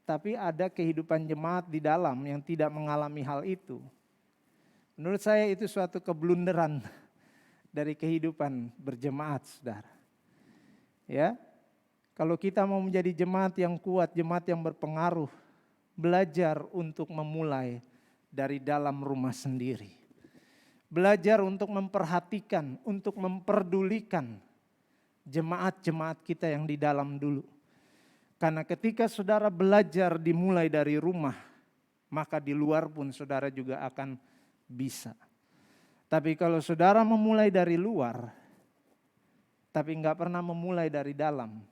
Tapi ada kehidupan jemaat di dalam yang tidak mengalami hal itu. Menurut saya itu suatu keblunderan dari kehidupan berjemaat, saudara. Ya, kalau kita mau menjadi jemaat yang kuat, jemaat yang berpengaruh, belajar untuk memulai dari dalam rumah sendiri. Belajar untuk memperhatikan, untuk memperdulikan jemaat-jemaat kita yang di dalam dulu. Karena ketika saudara belajar dimulai dari rumah, maka di luar pun saudara juga akan bisa. Tapi kalau saudara memulai dari luar, tapi enggak pernah memulai dari dalam,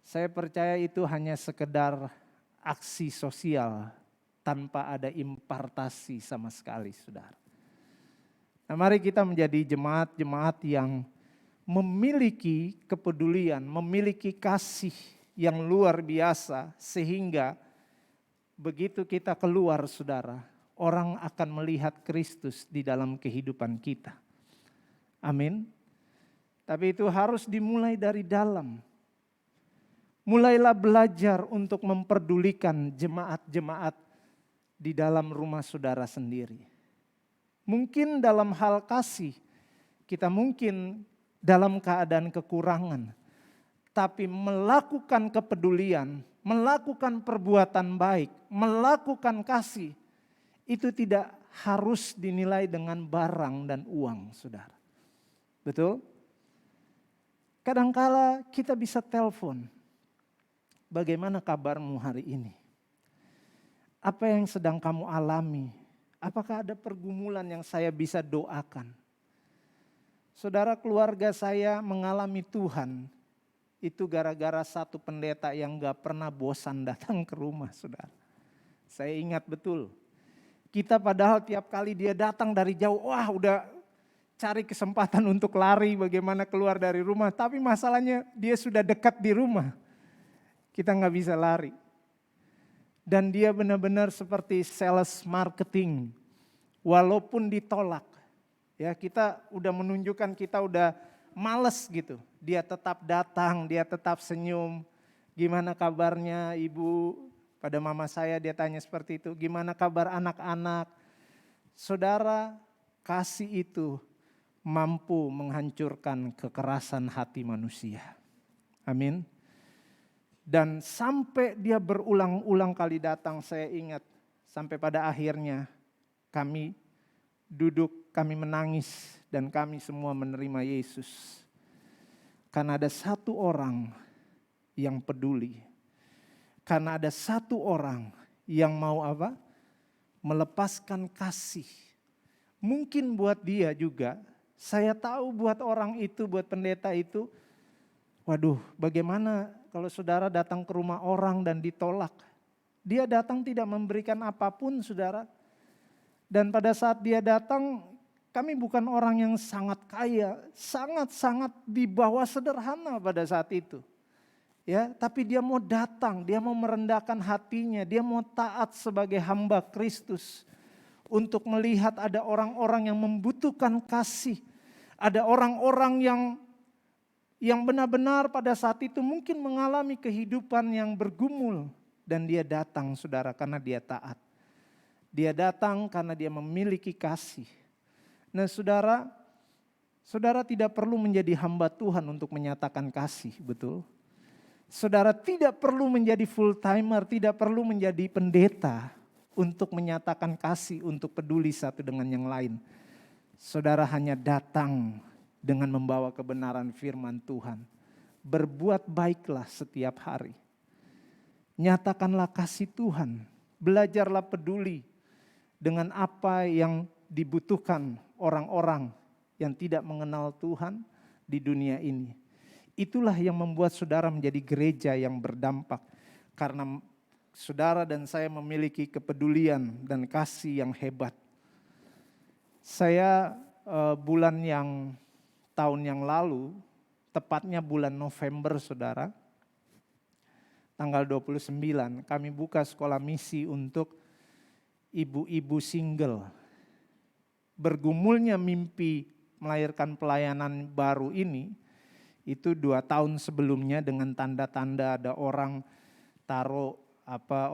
saya percaya itu hanya sekedar aksi sosial tanpa ada impartasi sama sekali, saudara. Nah, mari kita menjadi jemaat-jemaat yang memiliki kepedulian, memiliki kasih yang luar biasa, sehingga begitu kita keluar, saudara, orang akan melihat Kristus di dalam kehidupan kita. Amin. Tapi itu harus dimulai dari dalam. Mulailah belajar untuk memperdulikan jemaat-jemaat di dalam rumah saudara sendiri. Mungkin dalam hal kasih, kita mungkin dalam keadaan kekurangan. Tapi melakukan kepedulian, melakukan perbuatan baik, melakukan kasih, itu tidak harus dinilai dengan barang dan uang, saudara. Betul? Kadangkala kita bisa telepon, bagaimana kabarmu hari ini? Apa yang sedang kamu alami? Apakah ada pergumulan yang saya bisa doakan? Saudara, keluarga saya mengalami Tuhan, itu gara-gara satu pendeta yang gak pernah bosan datang ke rumah, saudara. Saya ingat betul. Kita padahal tiap kali dia datang dari jauh, wah udah cari kesempatan untuk lari bagaimana keluar dari rumah. Tapi masalahnya dia sudah dekat di rumah. Kita gak bisa lari. Dan dia benar-benar seperti sales marketing. Walaupun ditolak. Ya, kita udah menunjukkan kita udah males gitu. Dia tetap datang, dia tetap senyum. Gimana kabarnya ibu? Pada mama saya dia tanya seperti itu. Gimana kabar anak-anak? Saudara, kasih itu mampu menghancurkan kekerasan hati manusia. Amin. Dan sampai dia berulang-ulang kali datang, saya ingat. Sampai pada akhirnya kami duduk, kami menangis, dan kami semua menerima Yesus. Karena ada satu orang yang peduli. Karena ada satu orang yang mau apa? Melepaskan kasih. Mungkin buat dia juga, saya tahu buat orang itu, buat pendeta itu, waduh, bagaimana kalau saudara datang ke rumah orang dan ditolak. Dia datang tidak memberikan apapun, saudara. Dan pada saat dia datang, kami bukan orang yang sangat kaya, sangat-sangat di bawah sederhana pada saat itu. Ya, tapi dia mau datang, dia mau merendahkan hatinya, dia mau taat sebagai hamba Kristus untuk melihat ada orang-orang yang membutuhkan kasih. Ada orang-orang yang benar-benar pada saat itu mungkin mengalami kehidupan yang bergumul. Dan dia datang, saudara, karena dia taat. Dia datang karena dia memiliki kasih. Nah, saudara tidak perlu menjadi hamba Tuhan untuk menyatakan kasih, betul? Saudara tidak perlu menjadi full timer, tidak perlu menjadi pendeta untuk menyatakan kasih, untuk peduli satu dengan yang lain. Saudara hanya datang dengan membawa kebenaran firman Tuhan. Berbuat baiklah setiap hari. Nyatakanlah kasih Tuhan. Belajarlah peduli dengan apa yang dibutuhkan orang-orang yang tidak mengenal Tuhan di dunia ini. Itulah yang membuat saudara menjadi gereja yang berdampak. Karena saudara dan saya memiliki kepedulian dan kasih yang hebat. Saya tahun yang lalu, tepatnya bulan November, saudara, tanggal 29, kami buka sekolah misi untuk ibu-ibu single. Bergumulnya mimpi melahirkan pelayanan baru ini, itu 2 tahun sebelumnya dengan tanda-tanda ada orang taruh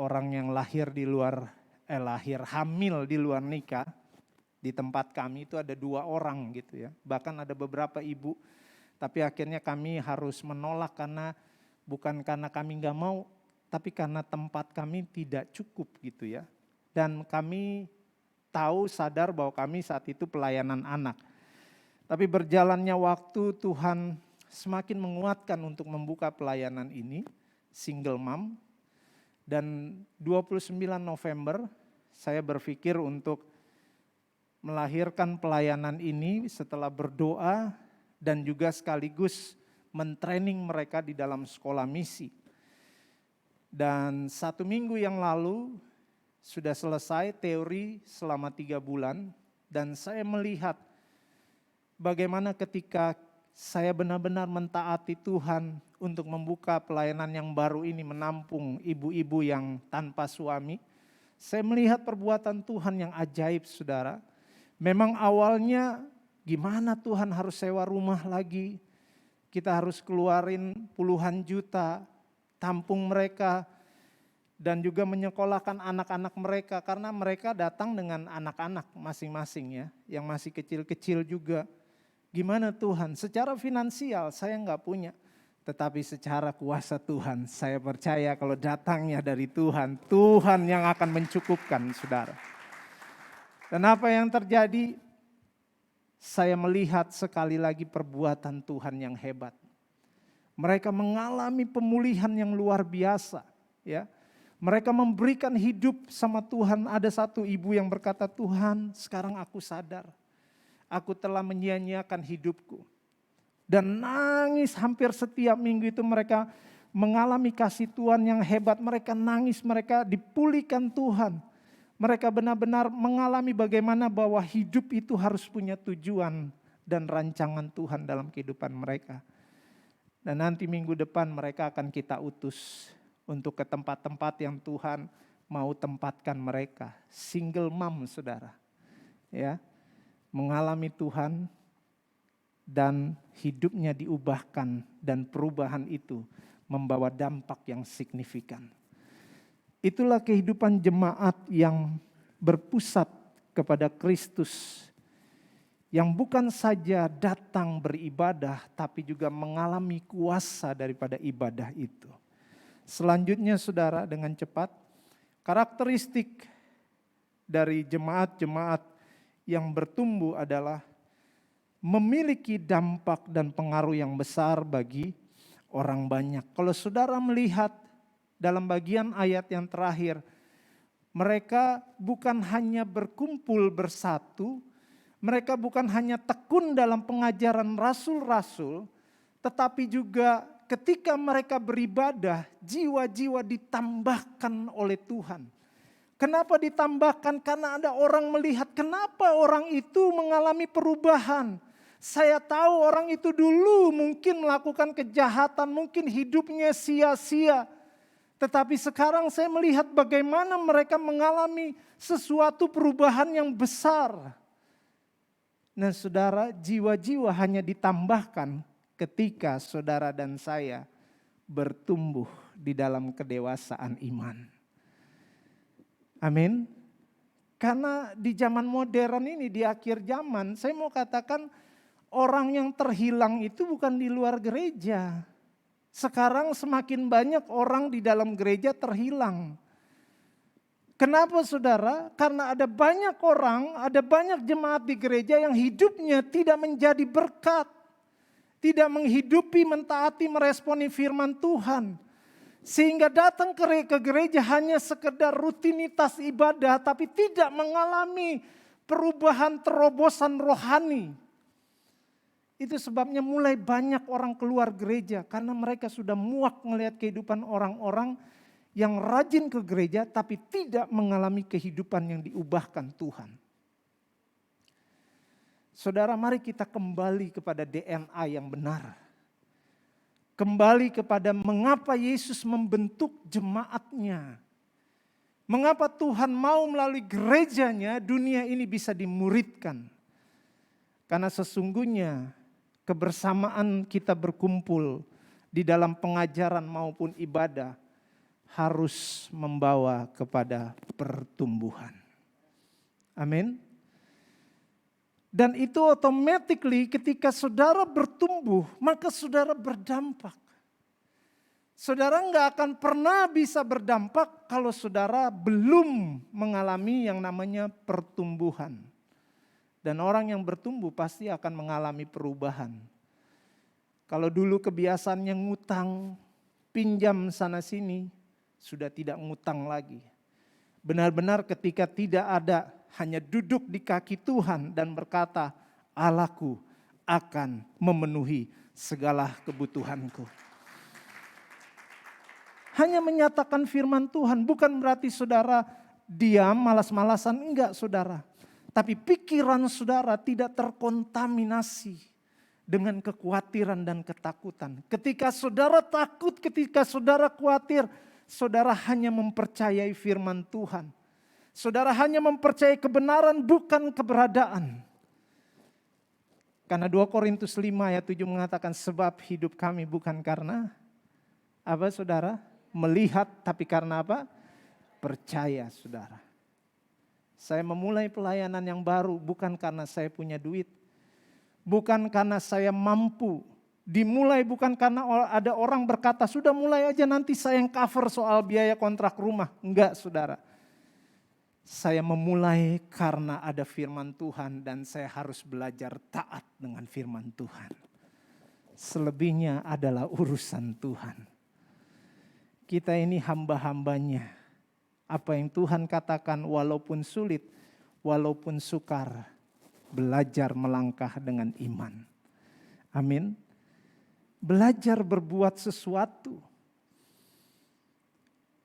orang yang lahir hamil di luar nikah. Di tempat kami itu ada 2 orang gitu ya. Bahkan ada beberapa ibu, tapi akhirnya kami harus menolak bukan karena kami gak mau, tapi karena tempat kami tidak cukup gitu ya. Dan kami sadar bahwa kami saat itu pelayanan anak. Tapi berjalannya waktu Tuhan semakin menguatkan untuk membuka pelayanan ini, single mom. Dan 29 November saya berpikir untuk melahirkan pelayanan ini setelah berdoa dan juga sekaligus mentraining mereka di dalam sekolah misi. Dan 1 minggu yang lalu sudah selesai teori selama 3 bulan dan saya melihat bagaimana ketika saya benar-benar mentaati Tuhan untuk membuka pelayanan yang baru ini, menampung ibu-ibu yang tanpa suami. Saya melihat perbuatan Tuhan yang ajaib, saudara. Memang awalnya gimana Tuhan harus sewa rumah lagi, kita harus keluarin puluhan juta, tampung mereka, dan juga menyekolahkan anak-anak mereka, karena mereka datang dengan anak-anak masing-masing ya, yang masih kecil-kecil juga. Gimana Tuhan? Secara finansial saya nggak punya, tetapi secara kuasa Tuhan, saya percaya kalau datangnya dari Tuhan, Tuhan yang akan mencukupkan, saudara. Dan apa yang terjadi? Saya melihat sekali lagi perbuatan Tuhan yang hebat. Mereka mengalami pemulihan yang luar biasa, ya. Mereka memberikan hidup sama Tuhan. Ada satu ibu yang berkata, Tuhan, sekarang aku sadar, aku telah menyia-nyiakan hidupku. Dan nangis hampir setiap minggu itu mereka mengalami kasih Tuhan yang hebat. Mereka nangis, mereka dipulihkan Tuhan. Mereka benar-benar mengalami bagaimana bahwa hidup itu harus punya tujuan dan rancangan Tuhan dalam kehidupan mereka. Dan nanti minggu depan mereka akan kita utus untuk ke tempat-tempat yang Tuhan mau tempatkan mereka. Single mom, saudara. Ya, mengalami Tuhan dan hidupnya diubahkan, dan perubahan itu membawa dampak yang signifikan. Itulah kehidupan jemaat yang berpusat kepada Kristus, yang bukan saja datang beribadah, tapi juga mengalami kuasa daripada ibadah itu. Selanjutnya saudara, dengan cepat, karakteristik dari jemaat-jemaat yang bertumbuh adalah memiliki dampak dan pengaruh yang besar bagi orang banyak. Kalau saudara melihat dalam bagian ayat yang terakhir, mereka bukan hanya berkumpul bersatu, mereka bukan hanya tekun dalam pengajaran rasul-rasul, tetapi juga ketika mereka beribadah, jiwa-jiwa ditambahkan oleh Tuhan. Kenapa ditambahkan? Karena ada orang melihat kenapa orang itu mengalami perubahan. Saya tahu orang itu dulu mungkin melakukan kejahatan, mungkin hidupnya sia-sia. Tetapi sekarang saya melihat bagaimana mereka mengalami sesuatu perubahan yang besar. Nah saudara, jiwa-jiwa hanya ditambahkan ketika saudara dan saya bertumbuh di dalam kedewasaan iman. Amin. Karena di zaman modern ini, di akhir zaman, saya mau katakan orang yang terhilang itu bukan di luar gereja. Sekarang semakin banyak orang di dalam gereja terhilang. Kenapa saudara? Karena ada banyak orang, ada banyak jemaat di gereja yang hidupnya tidak menjadi berkat. Tidak menghidupi, mentaati, meresponi firman Tuhan. Sehingga datang ke gereja hanya sekedar rutinitas ibadah, tapi tidak mengalami perubahan terobosan rohani. Itu sebabnya mulai banyak orang keluar gereja karena mereka sudah muak melihat kehidupan orang-orang yang rajin ke gereja tapi tidak mengalami kehidupan yang diubahkan Tuhan. Saudara, mari kita kembali kepada DNA yang benar. Kembali kepada mengapa Yesus membentuk jemaatnya. Mengapa Tuhan mau melalui gerejanya dunia ini bisa dimuridkan. Karena sesungguhnya kebersamaan kita berkumpul di dalam pengajaran maupun ibadah harus membawa kepada pertumbuhan. Amin. Dan itu automatically ketika saudara bertumbuh, maka saudara berdampak. Saudara nggak akan pernah bisa berdampak kalau saudara belum mengalami yang namanya pertumbuhan. Dan orang yang bertumbuh pasti akan mengalami perubahan. Kalau dulu kebiasaannya ngutang, pinjam sana sini, sudah tidak ngutang lagi. Benar-benar ketika tidak ada, hanya duduk di kaki Tuhan dan berkata, Allahku akan memenuhi segala kebutuhanku. Hanya menyatakan firman Tuhan, bukan berarti saudara diam, malas-malasan, enggak saudara. Tapi pikiran saudara tidak terkontaminasi dengan kekhawatiran dan ketakutan. Ketika saudara takut, ketika saudara khawatir, saudara hanya mempercayai firman Tuhan. Saudara hanya mempercayai kebenaran bukan keberadaan. Karena 2 Korintus 5 ayat 7 mengatakan sebab hidup kami bukan karena apa saudara? Melihat, tapi karena apa? Percaya saudara. Saya memulai pelayanan yang baru bukan karena saya punya duit. Bukan karena saya mampu. Dimulai bukan karena ada orang berkata sudah mulai aja nanti saya yang cover soal biaya kontrak rumah. Enggak saudara. Saya memulai karena ada firman Tuhan dan saya harus belajar taat dengan firman Tuhan. Selebihnya adalah urusan Tuhan. Kita ini hamba-hambanya. Apa yang Tuhan katakan walaupun sulit, walaupun sukar, belajar melangkah dengan iman. Amin. Belajar berbuat sesuatu.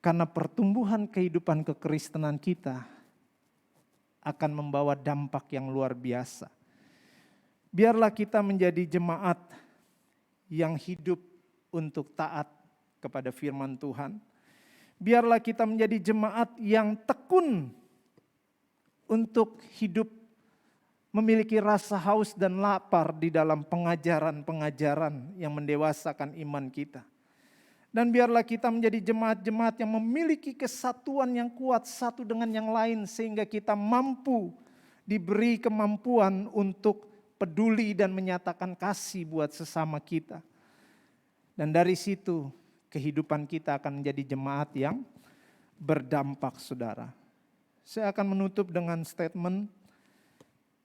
Karena pertumbuhan kehidupan kekristenan kita akan membawa dampak yang luar biasa. Biarlah kita menjadi jemaat yang hidup untuk taat kepada firman Tuhan. Biarlah kita menjadi jemaat yang tekun untuk hidup memiliki rasa haus dan lapar di dalam pengajaran-pengajaran yang mendewasakan iman kita. Dan biarlah kita menjadi jemaat-jemaat yang memiliki kesatuan yang kuat satu dengan yang lain sehingga kita mampu diberi kemampuan untuk peduli dan menyatakan kasih buat sesama kita. Dan dari situ kehidupan kita akan menjadi jemaat yang berdampak saudara. Saya akan menutup dengan statement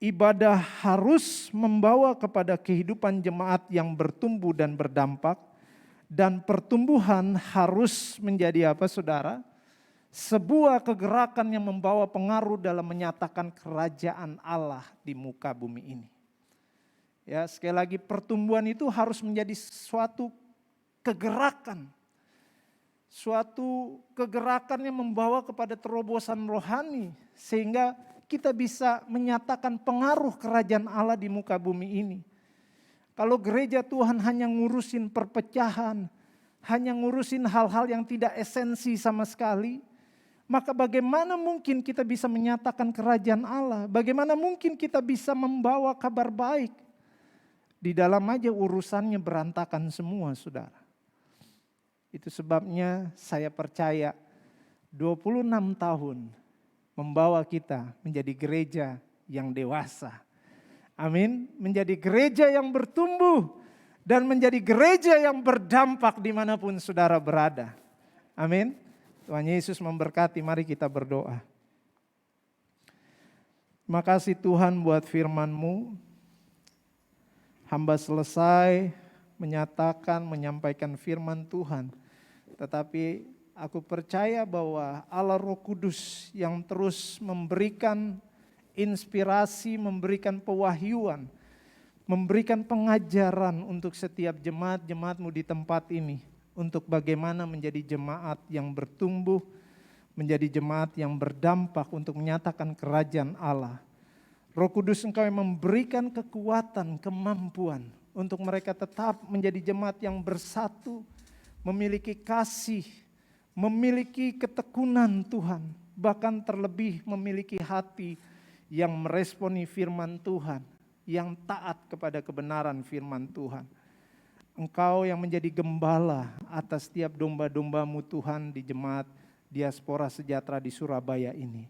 ibadah harus membawa kepada kehidupan jemaat yang bertumbuh dan berdampak. Dan pertumbuhan harus menjadi apa saudara? Sebuah kegerakan yang membawa pengaruh dalam menyatakan kerajaan Allah di muka bumi ini. Ya, sekali lagi pertumbuhan itu harus menjadi suatu kegerakan. Suatu kegerakan yang membawa kepada terobosan rohani. Sehingga kita bisa menyatakan pengaruh kerajaan Allah di muka bumi ini. Kalau gereja Tuhan hanya ngurusin perpecahan, hanya ngurusin hal-hal yang tidak esensi sama sekali, maka bagaimana mungkin kita bisa menyatakan kerajaan Allah? Bagaimana mungkin kita bisa membawa kabar baik? Di dalam aja urusannya berantakan semua, saudara. Itu sebabnya saya percaya 26 tahun membawa kita menjadi gereja yang dewasa. Amin, menjadi gereja yang bertumbuh dan menjadi gereja yang berdampak dimanapun saudara berada. Amin. Tuhan Yesus memberkati, mari kita berdoa. Terima kasih Tuhan buat firman-Mu. Hamba selesai menyatakan, menyampaikan firman Tuhan. Tetapi aku percaya bahwa Allah Roh Kudus yang terus memberikan inspirasi, memberikan pewahyuan, memberikan pengajaran untuk setiap jemaat-jemaat-Mu di tempat ini. Untuk bagaimana menjadi jemaat yang bertumbuh, menjadi jemaat yang berdampak untuk menyatakan kerajaan Allah. Roh Kudus Engkau yang memberikan kekuatan, kemampuan untuk mereka tetap menjadi jemaat yang bersatu, memiliki kasih, memiliki ketekunan Tuhan, bahkan terlebih memiliki hati yang meresponi firman Tuhan, yang taat kepada kebenaran firman Tuhan. Engkau yang menjadi gembala atas setiap domba-domba-Mu Tuhan di jemaat Diaspora Sejahtera di Surabaya ini.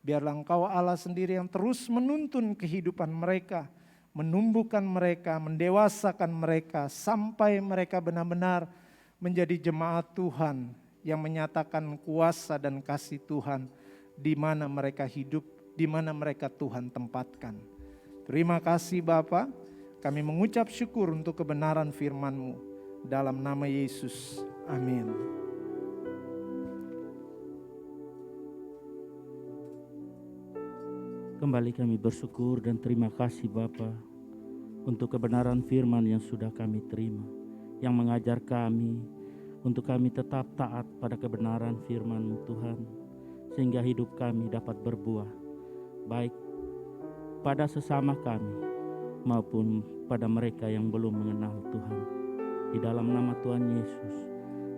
Biarlah Engkau Allah sendiri yang terus menuntun kehidupan mereka, menumbuhkan mereka, mendewasakan mereka, sampai mereka benar-benar menjadi jemaat Tuhan yang menyatakan kuasa dan kasih Tuhan di mana mereka hidup, di mana mereka Tuhan tempatkan. Terima kasih Bapa, kami mengucap syukur untuk kebenaran firman-Mu. Dalam nama Yesus, amin. Kembali kami bersyukur dan terima kasih Bapa untuk kebenaran firman yang sudah kami terima, yang mengajar kami untuk kami tetap taat pada kebenaran firman-Mu Tuhan, sehingga hidup kami dapat berbuah baik pada sesama kami maupun pada mereka yang belum mengenal Tuhan. Di dalam nama Tuhan Yesus,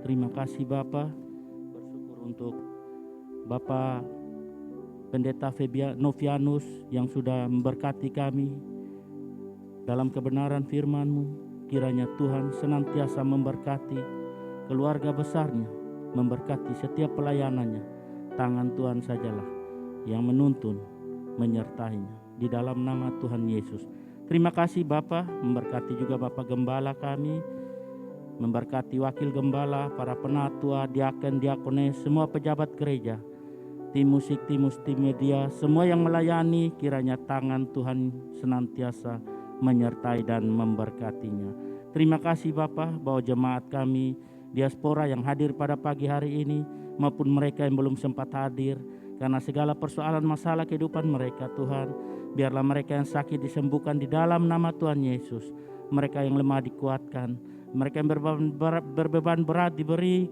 terima kasih Bapa. Bersyukur untuk Bapak Pendeta Novianus yang sudah memberkati kami dalam kebenaran firman-Mu. Kiranya Tuhan senantiasa memberkati keluarga besarnya, memberkati setiap pelayanannya. Tangan Tuhan sajalah yang menuntun, menyertainya. Di dalam nama Tuhan Yesus. Terima kasih Bapa, memberkati juga Bapak Gembala kami, memberkati Wakil Gembala, para penatua, diaken, diakones, semua pejabat gereja, tim musik, tim media, semua yang melayani, kiranya tangan Tuhan senantiasa menyertai dan memberkatinya. Terima kasih Bapa bahwa jemaat kami diaspora yang hadir pada pagi hari ini maupun mereka yang belum sempat hadir karena segala persoalan masalah kehidupan mereka, Tuhan, biarlah mereka yang sakit disembuhkan di dalam nama Tuhan Yesus. Mereka yang lemah dikuatkan, mereka yang berbeban berat diberi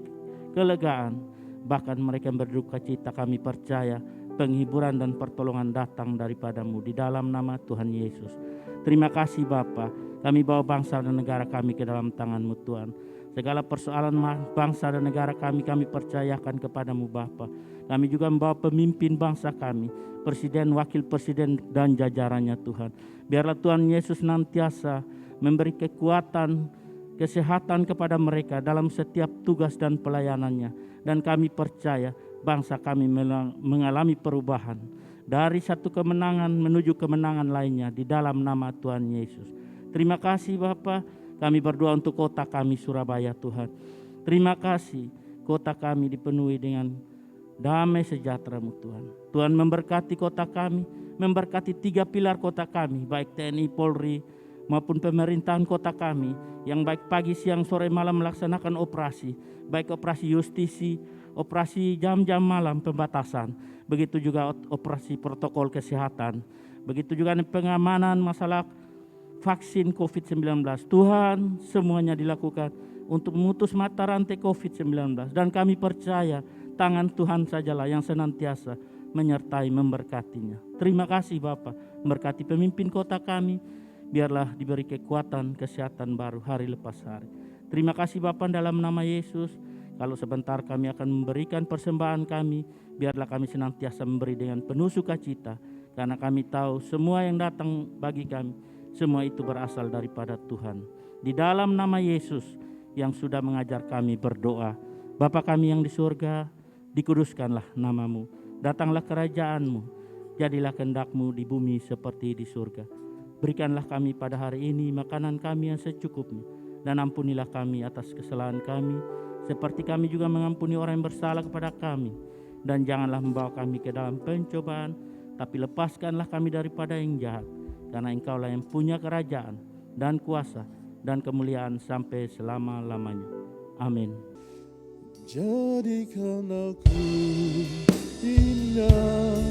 kelegaan, bahkan mereka yang berduka cita, kami percaya penghiburan dan pertolongan datang daripadamu di dalam nama Tuhan Yesus. Terima kasih Bapa, kami bawa bangsa dan negara kami ke dalam tangan-Mu Tuhan. Segala persoalan bangsa dan negara kami percayakan kepadamu Bapa. Kami juga membawa pemimpin bangsa kami, presiden, wakil presiden dan jajarannya Tuhan. Biarlah Tuhan Yesus senantiasa memberi kekuatan, kesehatan kepada mereka dalam setiap tugas dan pelayanannya. Dan kami percaya bangsa kami mengalami perubahan dari satu kemenangan menuju kemenangan lainnya di dalam nama Tuhan Yesus. Terima kasih Bapa. Kami berdoa untuk kota kami Surabaya Tuhan. Terima kasih kota kami dipenuhi dengan damai sejahtera-Mu Tuhan. Tuhan memberkati kota kami, memberkati 3 pilar kota kami, baik TNI, Polri maupun pemerintahan kota kami yang baik pagi, siang, sore, malam melaksanakan operasi, baik operasi justisi, operasi jam-jam malam pembatasan, begitu juga operasi protokol kesehatan, begitu juga pengamanan masalah vaksin COVID-19. Tuhan, semuanya dilakukan untuk memutus mata rantai COVID-19. Dan kami percaya tangan Tuhan sajalah yang senantiasa menyertai memberkatinya. Terima kasih Bapa, memberkati pemimpin kota kami, biarlah diberi kekuatan, kesehatan baru hari lepas hari. Terima kasih Bapa dalam nama Yesus. Kalau sebentar kami akan memberikan persembahan kami, biarlah kami senantiasa memberi dengan penuh sukacita, karena kami tahu semua yang datang bagi kami, semua itu berasal daripada Tuhan. Di dalam nama Yesus yang sudah mengajar kami berdoa. Bapa kami yang di surga, dikuduskanlah nama-Mu. Datanglah kerajaan-Mu. Jadilah kehendak-Mu di bumi seperti di surga. Berikanlah kami pada hari ini makanan kami yang secukupnya. Dan ampunilah kami atas kesalahan kami, seperti kami juga mengampuni orang yang bersalah kepada kami. Dan janganlah membawa kami ke dalam pencobaan, tapi lepaskanlah kami daripada yang jahat. Karena Engkaulah yang punya kerajaan dan kuasa dan kemuliaan sampai selama-lamanya. Amin. Jadikan aku indah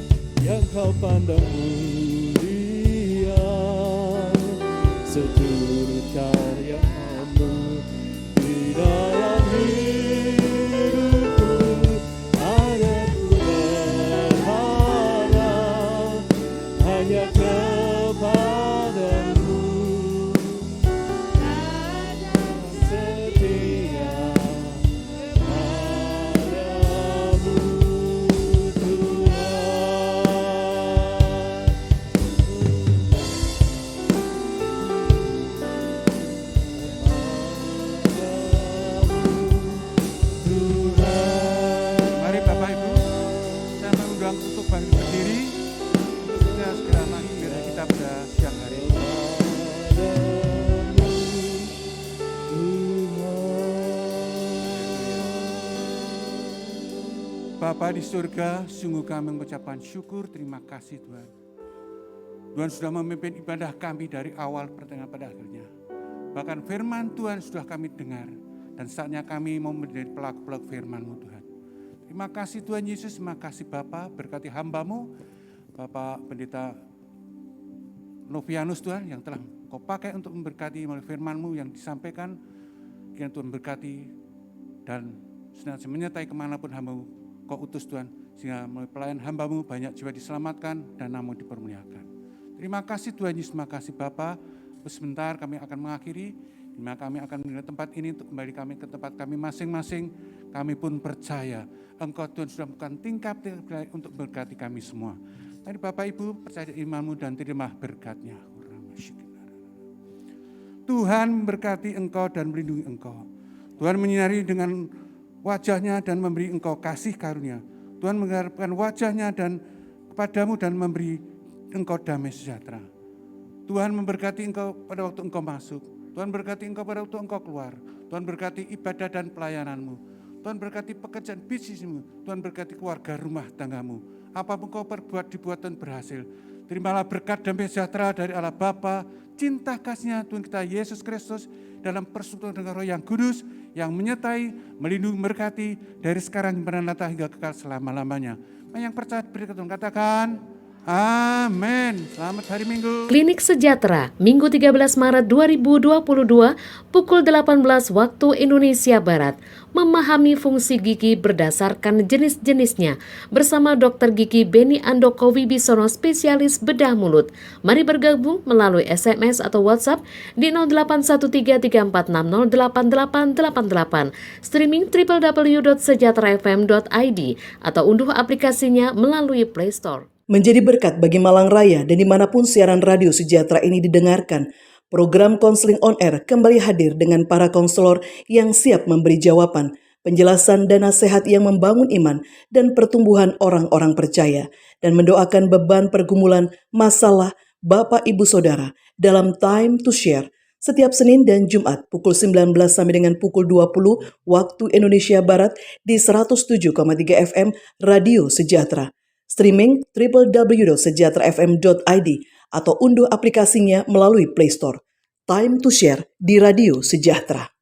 yang Kau pandang mulia, seturut karya-Mu di dalam hidupku. Ada ku berharap hanya kepadamu, setia padamu Tuhan. Mari Bapak Ibu, saya mengundang untuk bangkit berdiri. Kita segera mengakhiri kita pada siang hari ini. Bapa di surga, sungguh kami mengucapkan syukur, terima kasih Tuhan. Tuhan sudah memimpin ibadah kami dari awal, pertengahan, pada akhirnya. Bahkan firman Tuhan sudah kami dengar, dan saatnya kami mau menjadi pelaku-pelaku firman-Mu Tuhan. Terima kasih Tuhan Yesus, terima kasih Bapa, berkati hamba-Mu, Bapak Pendeta Novianus Tuhan, yang telah Kau pakai untuk memberkati melalui firman-Mu yang disampaikan. Kiranya Tuhan berkati dan senantiasa menyertai kemanapun hamba-Mu Kau utus Tuhan, sehingga melalui pelayan hamba-Mu banyak jiwa diselamatkan dan nama-Mu dipermuliakan. Terima kasih Tuhan Yesus, terima kasih Bapa. Sebentar kami akan mengakhiri, dimana kami akan meninggalkan tempat ini untuk kembali kami ke tempat kami masing-masing. Kami pun percaya Engkau Tuhan sudah bukan tingkap untuk berkati kami semua. Tadi Bapak Ibu percaya imanmu dan terima berkatnya. Tuhan memberkati engkau dan melindungi engkau. Tuhan menyinari dengan wajahnya dan memberi engkau kasih karunia. Tuhan mengharapkan wajahnya dan kepadamu dan memberi engkau damai sejahtera. Tuhan memberkati engkau pada waktu engkau masuk. Tuhan berkati engkau pada waktu engkau keluar. Tuhan berkati ibadah dan pelayananmu. Tuhan berkati pekerjaan bisnismu. Tuhan berkati keluarga rumah tanggamu. Apapun kau perbuat dibuat dan berhasil. Terimalah berkat damai sejahtera dari Allah Bapa, cinta kasihnya Tuhan kita Yesus Kristus dalam persekutuan dengan Roh yang kudus yang menyertai, melindungi, memberkati dari sekarang menata hingga kekal selama-lamanya. Yang percaya beri Tuhan katakan amin. Selamat hari Minggu. Klinik Sejahtera, Minggu 13 Maret 2022, pukul 18 waktu Indonesia Barat. Memahami fungsi gigi berdasarkan jenis-jenisnya bersama Dr. Gigi Beni Andoko Wibisono, spesialis bedah mulut. Mari bergabung melalui SMS atau WhatsApp di 081334608888, streaming www.sejahterafm.id atau unduh aplikasinya melalui Play Store. Menjadi berkat bagi Malang Raya dan dimanapun siaran radio Sejahtera ini didengarkan, program Konseling On Air kembali hadir dengan para konselor yang siap memberi jawaban, penjelasan dan nasihat yang membangun iman dan pertumbuhan orang-orang percaya, dan mendoakan beban pergumulan masalah Bapak Ibu Saudara dalam Time to Share setiap Senin dan Jumat pukul 19 sampai dengan pukul 20 waktu Indonesia Barat di 107,3 FM Radio Sejahtera. Streaming www.sejahterafm.id atau unduh aplikasinya melalui Play Store. Time to Share di Radio Sejahtera.